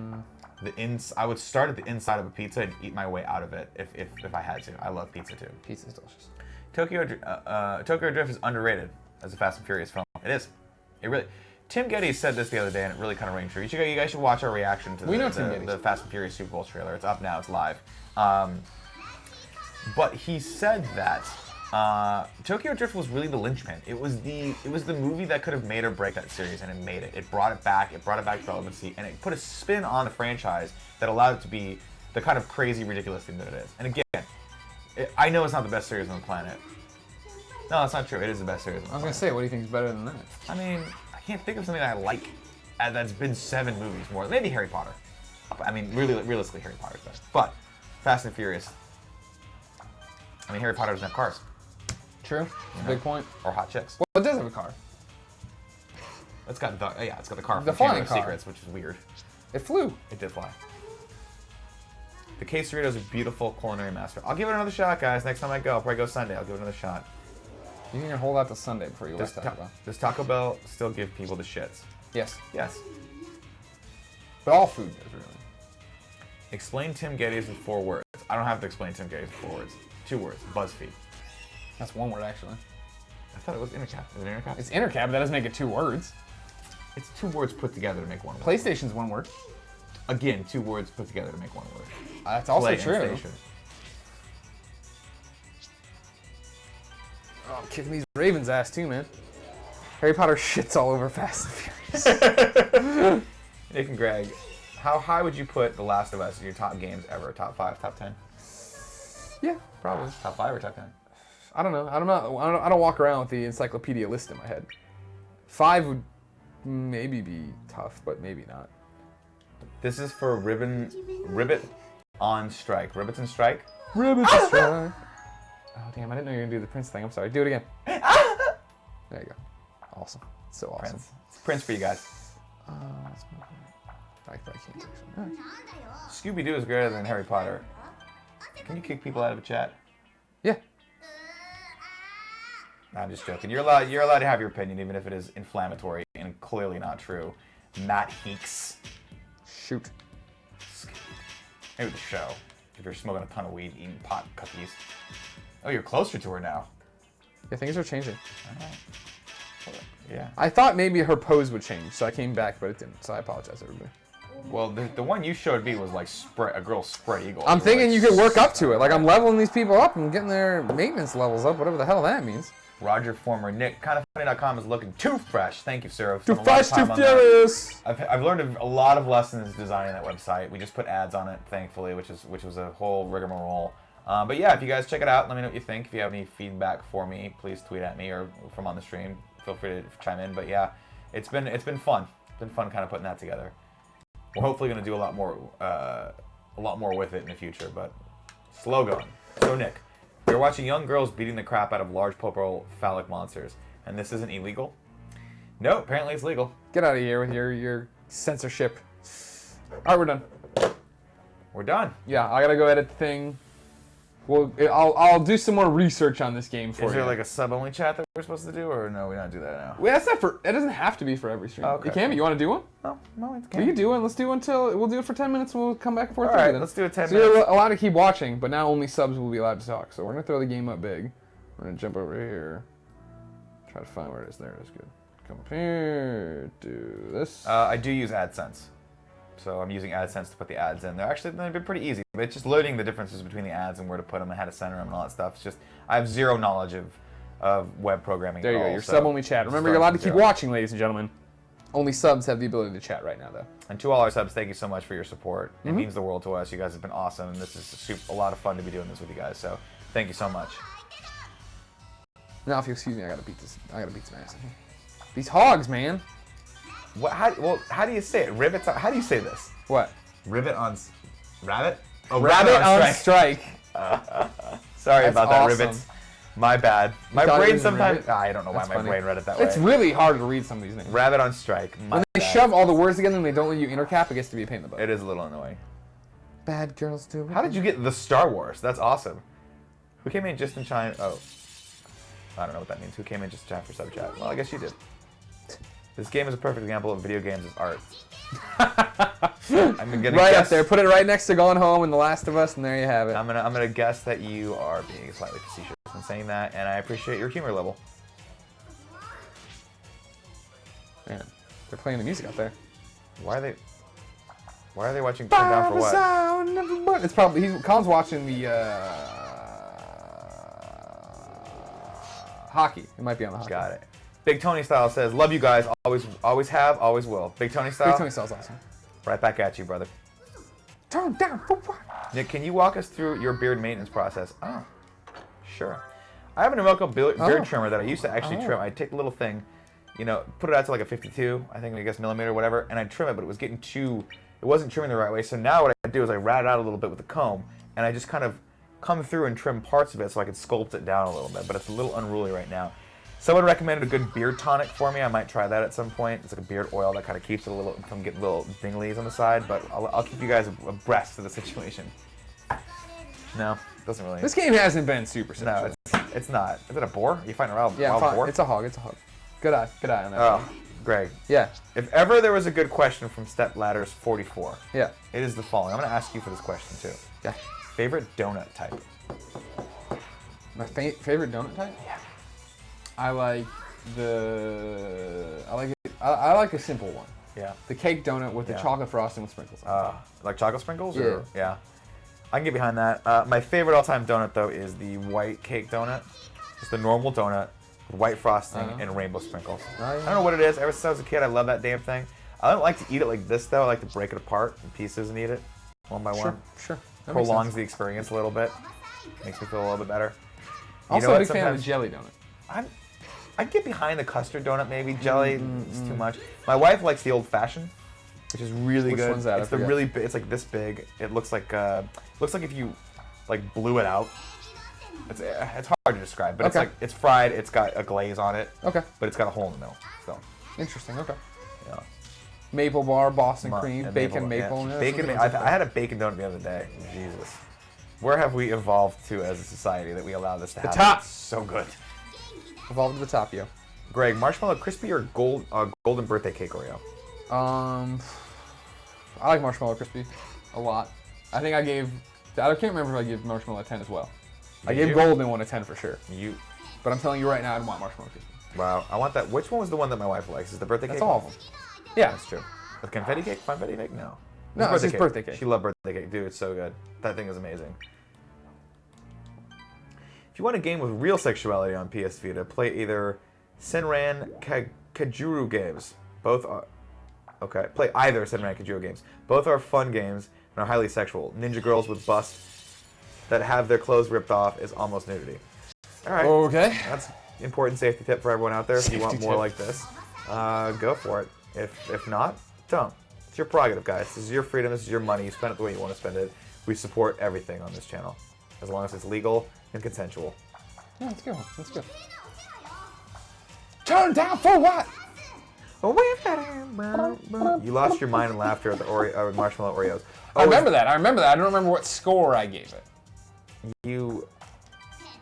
I would start at the inside of a pizza and eat my way out of it if I had to. I love pizza too. Pizza's delicious. Tokyo Drift is underrated as a Fast and Furious film. It is. It really. Tim Geddes said this the other day, and it really kind of rang true. You guys should watch our reaction to the Fast and Furious Super Bowl trailer. It's up now. It's live. But he said that Tokyo Drift was really the linchpin. It was the movie that could have made or break that series, and it made it. It brought it back. It brought it back to relevancy, and it put a spin on the franchise that allowed it to be the kind of crazy, ridiculous thing that it is. And again, I know it's not the best series on the planet. No, that's not true. It is the best series on the planet. I was gonna say, what do you think is better than that? I mean, I can't think of something that I like that's been 7 movies more. Maybe Harry Potter. I mean, really, realistically, Harry Potter's best. But Fast and Furious. I mean, Harry Potter doesn't have cars. True. Big point. Or hot chicks. Well, it does have a car. It's got the car The from flying Chamber of car. Secrets, which is weird. It flew. It did fly. The quesarito is a beautiful culinary master. I'll give it another shot, guys. Next time I go, I'll probably go Sunday. I'll give it another shot. You can hold out till Sunday before you Does, watch Taco Bell. does Taco Bell still give people the shits? Yes. Yes. But all food does, really. Explain Tim Geddes in 4 words. I don't have to explain Tim Geddes in 4 words. 2 words. BuzzFeed. That's one word, actually. I thought it was intercap. Is it intercap? It's intercab, that doesn't make it 2 words. It's 2 words put together to make 1 word. PlayStation's 1 word. Again, 2 words put together to make 1 word. That's also Play true. and station. Oh, I'm kicking these Ravens' ass too, man. Harry Potter shits all over Fast and Furious. Nick and Greg, how high would you put The Last of Us in your top games ever? Top 5, top 10? Yeah, probably. Top 5 or top 10? I don't know. I don't walk around with the encyclopedia list in my head. 5 would maybe be tough, but maybe not. This is for Ribbit on Strike. Ribbits and Strike? Ribbits and Strike. Oh, damn, I didn't know you were going to do the Prince thing. I'm sorry. Do it again. There you go. Awesome. So awesome. Prince. It's Prince for you guys. I can't actually. Scooby-Doo is greater than Harry Potter. Can you kick people out of a chat? Yeah. No, I'm just joking. You're allowed to have your opinion, even if it is inflammatory and clearly not true. Matt Heeks. Shoot. Maybe the show. If you're smoking a ton of weed, eating pot cookies. Oh, you're closer to her now. Yeah, things are changing. Yeah. I thought maybe her pose would change, so I came back, but it didn't. So I apologize, everybody. Well, the one you showed me was like a girl's spread eagle. I'm thinking you could work up to it. Like, I'm leveling these people up and getting their maintenance levels up, whatever the hell that means. Roger Former Nick, kindoffunny.com is looking too fresh. Thank you, sir. Too fresh, too furious. I've learned a lot of lessons designing that website. We just put ads on it, thankfully, which was a whole rigmarole. But yeah, if you guys check it out, let me know what you think. If you have any feedback for me, please tweet at me or from on the stream. Feel free to chime in. But yeah, it's been fun. It's been fun kind of putting that together. We're hopefully going to do a lot more with it in the future, but slow going. So Nick, we're watching young girls beating the crap out of large purple phallic monsters, and this isn't illegal. No, apparently it's legal. Get out of here with your censorship. All right, we're done. We're done. Yeah, I gotta go edit the thing. Well, I'll do some more research on this game for you. Is there like a sub-only chat that we're supposed to do, or no, we don't do that now? Well, that's not for. It doesn't have to be for every stream. Okay. It can be. You want to do one? No, it We can't. can do one. Let's do one till we'll do it for 10 minutes. And we'll come back for 4:30. Alright, then. let's do it 10 so minutes. you're allowed to keep watching, but now only subs will be allowed to talk. So we're gonna throw the game up big. We're gonna jump over here. Try to find where it is. There it is. Good. Compare to this. I do use AdSense. So I'm using AdSense to put the ads in. They've been pretty easy. But it's just loading the differences between the ads and where to put them and how to center them and all that stuff. It's just, I have zero knowledge of web programming There you at go. all, Your so sub-only chat. Remember, you're allowed to keep watching, ladies and gentlemen. Only subs have the ability to chat right now, though. And to all our subs, thank you so much for your support. It means the world to us. You guys have been awesome, and this is a lot of fun to be doing this with you guys. So thank you so much. Now, if you excuse me, I gotta beat this. I gotta beat some ass. These hogs, man. What? How do you say it? Ribbits? How do you say this? What? Ribbit on... Rabbit? Oh, Rabbit on strike. Sorry That's about that, awesome. Ribbits. My bad. My thought it brain was sometimes... Ribbit? I don't know That's why my funny. brain read it that way. It's really hard to read some of these names. Rabbit on strike. My When they bad. shove all the words together and they don't let you intercap, it gets to be a pain in the butt. It is a little annoying. Bad girls do. How did you get the Star Wars? That's awesome. Who came in just in time? Oh. I don't know what that means. Who came in just in time for sub chat? Well, I guess you did. This game is a perfect example of video games as art. I'm gonna right guess, up there. Put it right next to Gone Home and The Last of Us, and there you have it. I'm gonna guess that you are being slightly facetious in saying that, and I appreciate your humor level. Man, they're playing the music out there. Why are they watching Turn Down for What? It's probably Colin's watching the hockey. It might be on the hockey. Got it. Big Tony Style says, "Love you guys. Always have, always will." Big Tony Style. Big Tony Style's awesome. Right back at you, brother. Turn down for what? Nick, can you walk us through your beard maintenance process? Oh, sure. I have an Emeco beard trimmer that I used to actually trim. I'd take the little thing, put it out to like a 52, I guess millimeter, whatever, and I'd trim it, but it was getting it wasn't trimming the right way. So now what I do is I rat it out a little bit with the comb, and I just kind of come through and trim parts of it so I can sculpt it down a little bit, but it's a little unruly right now. Someone recommended a good beard tonic for me. I might try that at some point. It's like a beard oil that kind of keeps it a little from getting little dinglies on the side, but I'll keep you guys abreast of the situation. No, doesn't really. This game hasn't been super simple. No, it's not. Is it a boar? Are you fighting a wild boar? It's a hog. It's a hog. Good eye on that. Oh, Greg. Yeah. If ever there was a good question from Step Ladders 44, Yeah. it is the following. I'm going to ask you for this question too. Yeah. Favorite donut type? My favorite donut type? Yeah. I like I like a simple one. Yeah. The cake donut with the chocolate frosting with sprinkles on top. Like chocolate sprinkles? Yeah. Or, yeah. I can get behind that. My favorite all-time donut, though, is the white cake donut. Just the normal donut with white frosting and rainbow sprinkles. Oh, yeah. I don't know what it is. Ever since I was a kid, I love that damn thing. I don't like to eat it like this, though. I like to break it apart in pieces and eat it one by one. Sure. That makes Prolongs sense. the experience a little bit. Makes me feel a little bit better. Also a big fan of the jelly donut. I'd get behind the custard donut, maybe. Jelly is too much. My wife likes the old-fashioned, which is really good. Which one's that? It's the really big. It's like this big. It looks like if you like blew it out. It's hard to describe, but it's fried. It's got a glaze on it. Okay. But it's got a hole in the middle. So. Interesting. Okay. Yeah. Maple bar, Boston cream, yeah, bacon maple. Yeah. Bacon. I had a bacon donut the other day. Jesus. Where have we evolved to as a society that we allow this to happen? top. It's so good. Evolved to the top, yo. Greg, marshmallow crispy or golden birthday cake Oreo? I like marshmallow crispy a lot. I can't remember if I gave marshmallow a 10 as well. I gave golden one a 10 for sure. But I'm telling you right now, I'd want marshmallow crispy. Wow, I want that. Which one was the one that my wife likes? Is the birthday cake? That's all of them. Yeah. That's true. The confetti cake? Confetti cake? No. No, it's just birthday cake. She loved birthday cake. Dude, it's so good. That thing is amazing. If you want a game with real sexuality on PS Vita, play either Senran Kajuru games. Both are... Okay. Play either Senran Kajuru games. Both are fun games and are highly sexual. Ninja girls with busts that have their clothes ripped off is almost nudity. All right. Okay. That's important safety tip for everyone out there. If you want more like this, go for it. If not, don't. It's your prerogative, guys. This is your freedom. This is your money. You spend it the way you want to spend it. We support everything on this channel, as long as it's legal and consensual. Yeah, let's go. Let's go. Turn down for what? You lost your mind in laughter at the marshmallow Oreos. I remember that. I don't remember what score I gave it. You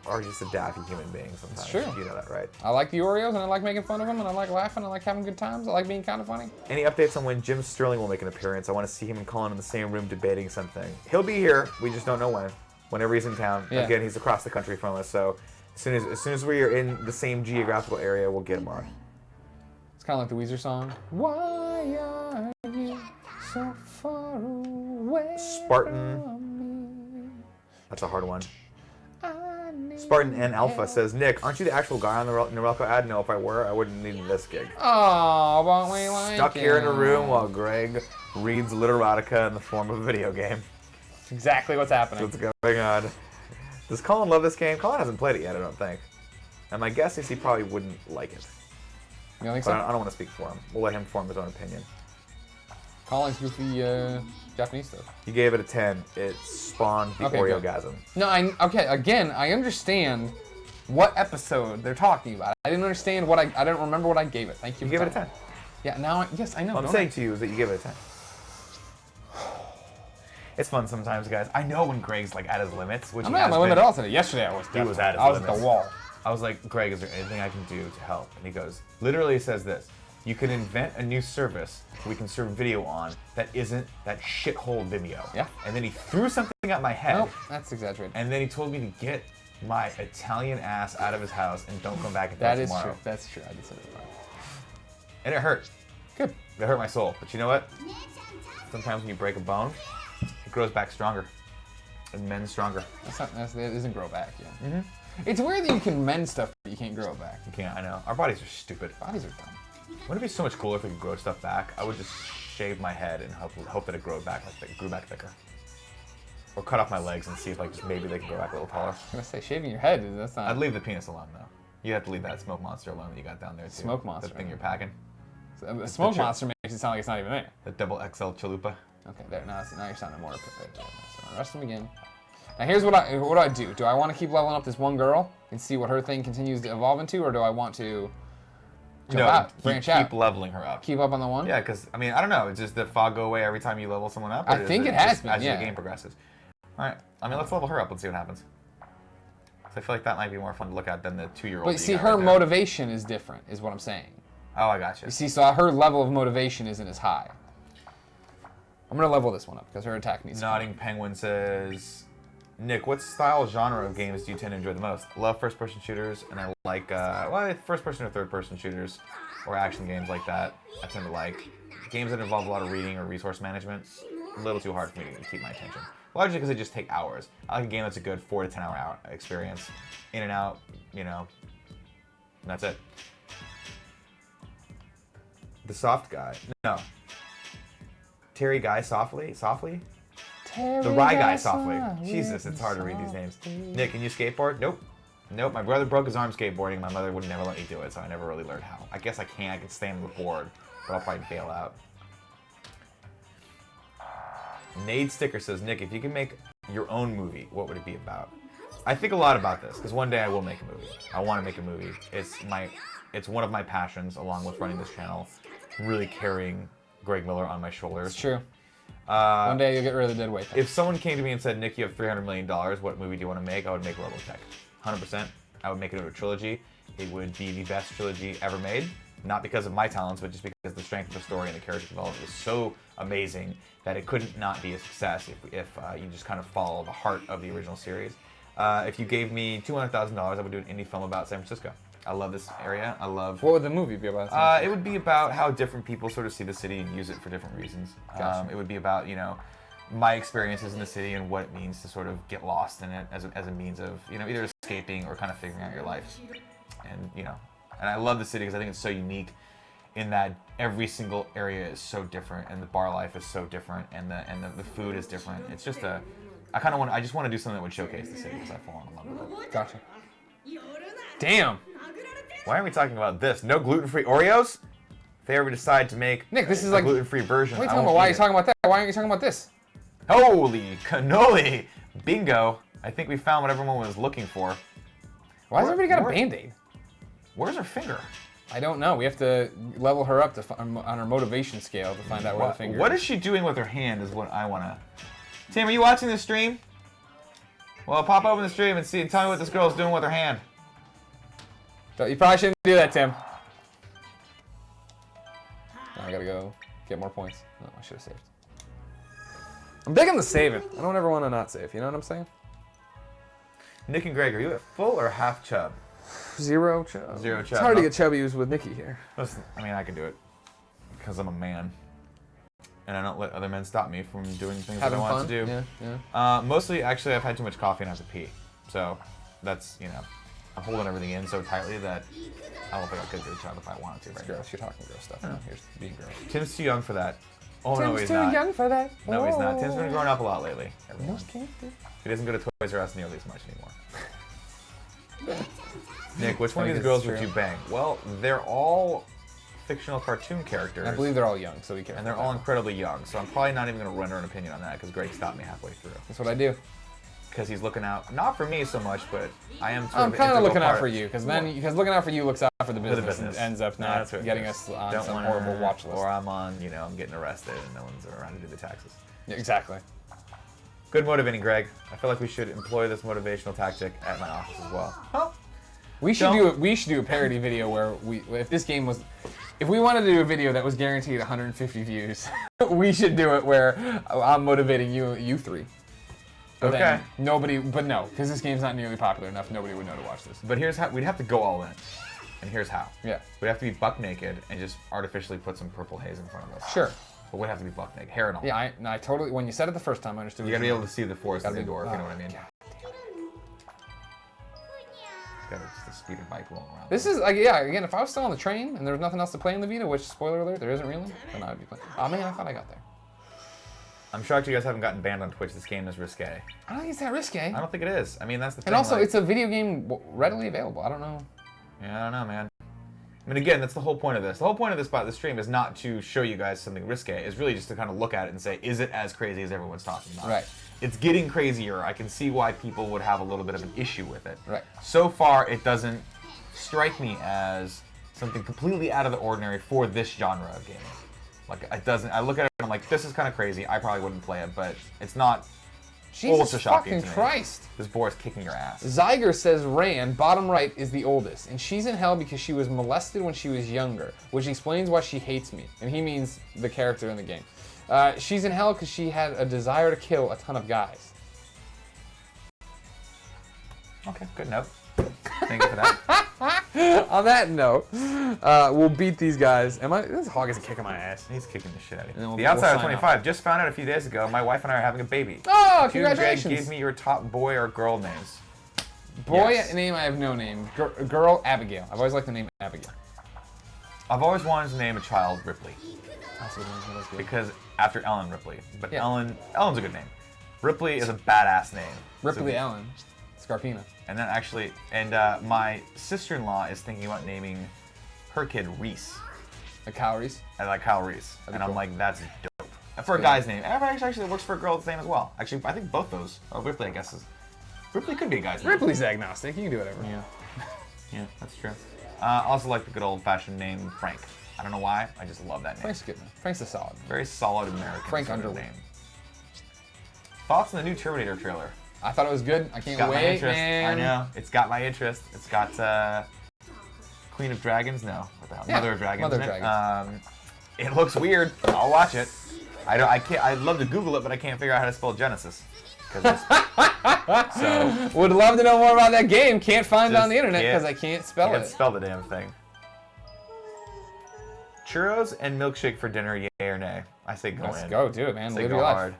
are just a daffy human being sometimes. It's true. You know that, right? I like the Oreos, and I like making fun of them, and I like laughing, I like having good times, I like being kind of funny. Any updates on when Jim Sterling will make an appearance? I want to see him and Colin in the same room debating something. He'll be here. We just don't know when. Whenever he's in town. Yeah. Again, he's across the country from us, so as soon as we are in the same geographical area, we'll get him on. It's kind of like the Weezer song. Why are you so far away? Spartan. That's a hard one. Spartan N Alpha says, Nick, aren't you the actual guy on the Norelco ad? No, if I were, I wouldn't need this gig. Oh, but we like Stuck here in a room while Greg reads literotica in the form of a video game. That's exactly what's happening. That's what's going on. Does Colin love this game? Colin hasn't played it yet, I don't think. And my guess is he probably wouldn't like it. You don't think but so? I don't want to speak for him. We'll let him form his own opinion. Colin's goofy Japanese stuff. You gave it a 10. It spawned the Oreogasm. No, again, I understand what episode they're talking about. I didn't understand what I don't remember what I gave it. Thank you. You gave it a 10. Yeah, now, yes, I know. What I'm saying to you is that you give it a 10. It's fun sometimes, guys. I know when Greg's like at his limits, which I'm not at my limit at all today. Yesterday I was. He was at his limits. I was at the wall. I was like, Greg, is there anything I can do to help? And he goes, literally says this. You can invent a new service we can serve video on that isn't that shithole Vimeo. Yeah. And then he threw something at my head. Nope, that's exaggerated. And then he told me to get my Italian ass out of his house and don't come back until tomorrow. That is true. That's true. I did say that. And it hurt. Good. It hurt my soul. But you know what? Sometimes when you break a bone, it grows back stronger. And mends stronger. That doesn't grow back, yeah. Mm-hmm. It's weird that you can mend stuff, but you can't grow it back. You can't, I know. Our bodies are stupid. Bodies are dumb. Wouldn't it be so much cooler if we could grow stuff back? I would just shave my head and hope that it grew back thicker. Or cut off my legs and see if just maybe they can grow back a little taller. I was gonna say shaving your head, that's not. I'd leave the penis alone though. You have to leave that smoke monster alone that you got down there too. Smoke monster. That thing you're packing. So, the smoke monster makes it sound like it's not even there. The double XL chalupa. Okay, there. Now you're sounding more. So arrest him again. Now here's what I do. Do I want to keep leveling up this one girl and see what her thing continues to evolve into, or do I want to branch out? Keep leveling her up. Keep up on the one? Yeah, because, I mean, I don't know. Does the fog go away every time you level someone up? I think it has been, as the game progresses. All right. I mean, let's level her up and see what happens. I feel like that might be more fun to look at than the 2-year-old. But see, her motivation is different, is what I'm saying. Oh, I gotcha. You see, so her level of motivation isn't as high. I'm going to level this one up because her attack needs Nodding Penguin says, Nick, what style genre of games do you tend to enjoy the most? I love first-person shooters, and I like, first-person or third-person shooters, or action games like that. I tend to like games that involve a lot of reading or resource management. A little too hard for me to keep my attention. Largely because they just take hours. I like a game that's a good 4 to 10 hour experience. In and out, and that's it. The soft guy. No. Terry Guy Softly? The Rye Guy Softly. Jesus, it's hard to read these names. Nick, can you skateboard? Nope. My brother broke his arm skateboarding. My mother would never let me do it, so I never really learned how. I guess I can. I can stay on the board, but I'll probably bail out. Nade Sticker says, Nick, if you could make your own movie, what would it be about? I think a lot about this, because one day I will make a movie. I want to make a movie. It's one of my passions, along with running this channel, really carrying Greg Miller on my shoulders. It's true. One day you'll get rid of the dead weight. If someone came to me and said, Nick, you have $300 million, what movie do you want to make? I would make Robotech. 100%. I would make it into a trilogy. It would be the best trilogy ever made. Not because of my talents, but just because the strength of the story and the character development was so amazing that it couldn't not be a success if you just kind of follow the heart of the original series. If you gave me $200,000, I would do an indie film about San Francisco. I love this area. What would the movie be about? It would be about how different people sort of see the city and use it for different reasons. Gotcha. It would be about, my experiences in the city and what it means to sort of get lost in it as a means of, either escaping or kind of figuring out your life. And I love the city because I think it's so unique in that every single area is so different and the bar life is so different and the food is different. It's just I just want to do something that would showcase the city because I've fallen in love with it. Gotcha. Damn. Why are we talking about this? No gluten-free Oreos? If they ever decide to make Nick, this is a gluten-free version, what are you talking about? Why are you talking about that? Why aren't you talking about this? Holy cannoli! Bingo! I think we found what everyone was looking for. Why has everybody got a Band-Aid? Where's her finger? I don't know. We have to level her up on her motivation scale to find out where the finger What is she doing with her hand is what I want to... Tim, are you watching the stream? Well, pop open the stream and tell me what this girl's doing with her hand. You probably shouldn't do that, Tim. Now I gotta go get more points. No, I should have saved. I'm big on the saving. I don't ever want to not save. You know what I'm saying? Nick and Greg, are you at full or half chub? Zero chub. Zero chub. It's hard to get chubby with Nikki here. Listen, I mean, I can do it because I'm a man, and I don't let other men stop me from doing things that I want to do. Yeah. Mostly, actually, I've had too much coffee and I have to pee, so that's I'm holding everything in so tightly that I don't think I could do a chub if I wanted to. Right? Girls, you're talking girl stuff. No, here's being girl. Tim's too young for that. Oh no, he's too not. young for that. No, he's not. Tim's been growing up a lot lately. No, can't do. He doesn't go to Toys R Us nearly as much anymore. Nick, which one of these girls would you bang? Well, they're all fictional cartoon characters. I believe they're all young, so we can. And they're all incredibly young, so I'm probably not even going to render an opinion on that because Greg stopped me halfway through. That's what I do. Because he's looking out, not for me so much, but I am I'm kind of looking out for you, because looking out for you looks out for the business, and ends up not getting us on some horrible watch list. Or I'm on, I'm getting arrested and no one's around to do the taxes. Yeah, exactly. Good motivating, Greg. I feel like we should employ this motivational tactic at my office as well. Huh? We should do a parody video where if we wanted to do a video that was guaranteed 150 views, we should do it where I'm motivating you three. But okay. But no, because this game's not nearly popular enough, nobody would know to watch this. But here's how, we'd have to go all in. And here's how. Yeah. We'd have to be buck naked and just artificially put some purple haze in front of us. Sure. But we'd have to be buck naked, hair and all. Yeah, I totally, when you said it the first time, I understood. You gotta be able to see the forest in the door, if you know what I mean. God. Got just a speeder bike rolling around. This is, again, if I was still on the train and there was nothing else to play in the Vita, which, spoiler alert, there isn't really, then I would be playing. Oh man, I thought I got there. I'm shocked you guys haven't gotten banned on Twitch. This game is risque. I don't think it's that risque. I don't think it is. I mean, that's the thing. And also, it's a video game readily available. I don't know. Yeah, I don't know, man. I mean, again, that's the whole point of this. The whole point of this stream is not to show you guys something risque. It's really just to kind of look at it and say, is it as crazy as everyone's talking about? Right. It's getting crazier. I can see why people would have a little bit of an issue with it. Right. So far, it doesn't strike me as something completely out of the ordinary for this genre of gaming. Like, it doesn't. I look at it and I'm like, this is kind of crazy. I probably wouldn't play it, but it's not ultra shocking to me. Jesus fucking Christ. This boar's kicking your ass. Zyger says Rand, bottom right, is the oldest, and she's in hell because she was molested when she was younger, which explains why she hates me. And he means the character in the game. She's in hell because she had a desire to kill a ton of guys. Okay, good note. Thank you for that. On that note, we'll beat these guys. This hog is kicking my ass. He's kicking the shit out of you. The Outsider 25 just found out a few days ago. My wife and I are having a baby. Oh, congratulations! Greg, give me your top boy or girl names. Boy name, I have no name. Girl, Abigail. I've always liked the name Abigail. I've always wanted to name a child Ripley. That's what it is. Because after Ellen Ripley. But yeah. Ellen's a good name. Ripley is a badass name. Ripley Ellen. Scarpino. And then actually, my sister-in-law is thinking about naming her kid Reese. Like Kyle Reese? I like Kyle Reese. And cool. I'm like, that's dope. For a guy's name. Actually, it works for a girl's name as well. Actually, I think both those. Oh, Ripley, I guess, is... Ripley could be a guy's name. Ripley's agnostic. You can do whatever. Yeah. Yeah, that's true. I also like the good old-fashioned name Frank. I don't know why. I just love that name. Frank's a good name. Frank's a solid name. Very solid American Frank Underwood. name. Thoughts on the new Terminator trailer? I thought it was good. I can't wait, man. I know. It's got my interest. It's got Queen of Dragons. No, what the hell? Yeah, Mother of Dragons. Mother of Dragons. It looks weird. I'll watch it. I can't. I'd love to Google it, but I can't figure out how to spell Genesis. So would love to know more about that game. Can't find it on the internet because I can't spell it. Can't spell the damn thing. Churros and milkshake for dinner, yay or nay? I say go in. Let's go, do it, man. Live your life.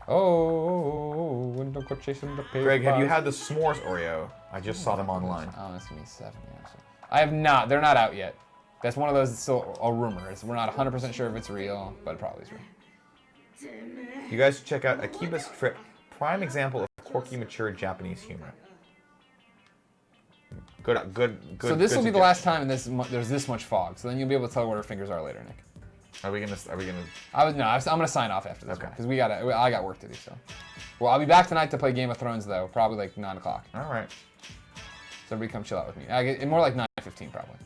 Oh, window go chasing the paper. Greg, have you had the s'mores Oreo? I just saw them online. Oh, that's gonna be 7. Actually. I have not. They're not out yet. That's one of those that's still a rumor. We're not 100% sure if it's real, but it probably is real. You guys should check out Akiba's Trip. Prime example of quirky, mature Japanese humor. Good. So this will be the last time there's this much fog. So then you'll be able to tell where her fingers are later, Nick. Are we gonna? I'm gonna sign off after this one because I got work to do. So, well, I'll be back tonight to play Game of Thrones though, probably like 9 o'clock. All right. So everybody come chill out with me. More like 9:15 probably.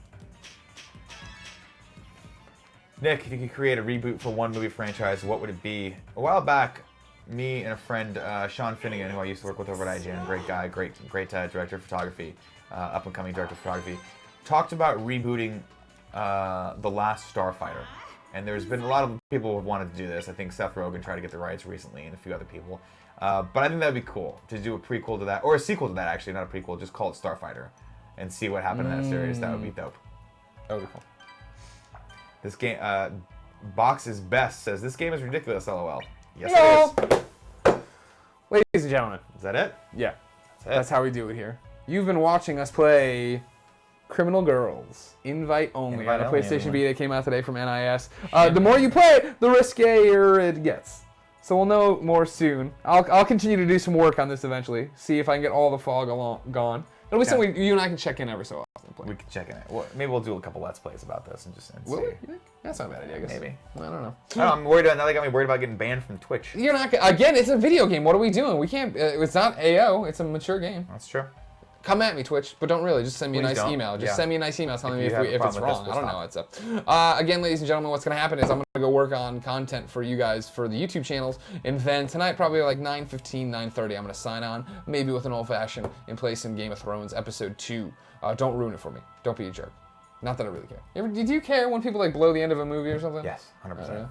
Nick, if you could create a reboot for one movie franchise, what would it be? A while back, me and a friend, Sean Finnegan, who I used to work with over at IGN, great guy, great director of photography, up-and-coming director of photography, talked about rebooting The Last Starfighter. And there's been a lot of people who have wanted to do this. I think Seth Rogen tried to get the rights recently and a few other people. But I think that'd be cool to do a prequel to that, or a sequel to that actually, not a prequel, just call it Starfighter and see what happened in that series. That would be dope. That would be cool. This game, Box is Best says, this game is ridiculous, lol. Yes, it is. Ladies and gentlemen. Is that it? Yeah. That's how we do it here. You've been watching us play Criminal Girls, invite only, on a PlayStation Vita that came out today from NIS. The more you play it, the riskier it gets. So we'll know more soon. I'll continue to do some work on this eventually, see if I can get all the fog gone. It'll be something you and I can check in every so often. We can check in it. Well, maybe we'll do a couple Let's Plays about this and just see. Will we? You think? That's not a bad idea, I guess. Maybe. I don't know. I'm worried about, now they got me worried about getting banned from Twitch. You're not again, it's a video game. What are we doing? We can't, it's not AO, it's a mature game. That's true. Come at me, Twitch, but don't really. Just send me a nice email. Just send me a nice email telling me if it's wrong. I don't know what's up. Again, ladies and gentlemen, what's going to happen is I'm going to go work on content for you guys for the YouTube channels, and then tonight, probably like 9:15, 9:30, I'm going to sign on, maybe with an old-fashioned, and play some Game of Thrones Episode 2. Don't ruin it for me. Don't be a jerk. Not that I really care. Do you care when people like blow the end of a movie or something? Yes, 100%.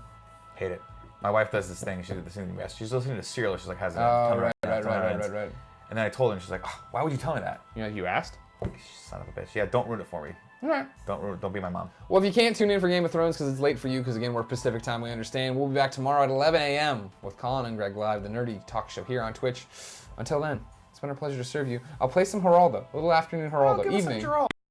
Hate it. My wife does this thing. She did this thing. She's listening to Serial. She's like, has it? Right. And then I told her, and she's like, oh, why would you tell me that? You asked? Son of a bitch. Yeah, don't ruin it for me. All right. Don't be my mom. Well, if you can't tune in for Game of Thrones because it's late for you, because again, we're Pacific time, we understand. We'll be back tomorrow at 11 a.m. with Colin and Greg Live, the nerdy talk show here on Twitch. Until then, it's been a pleasure to serve you. I'll play some Geraldo, a little afternoon Geraldo, evening.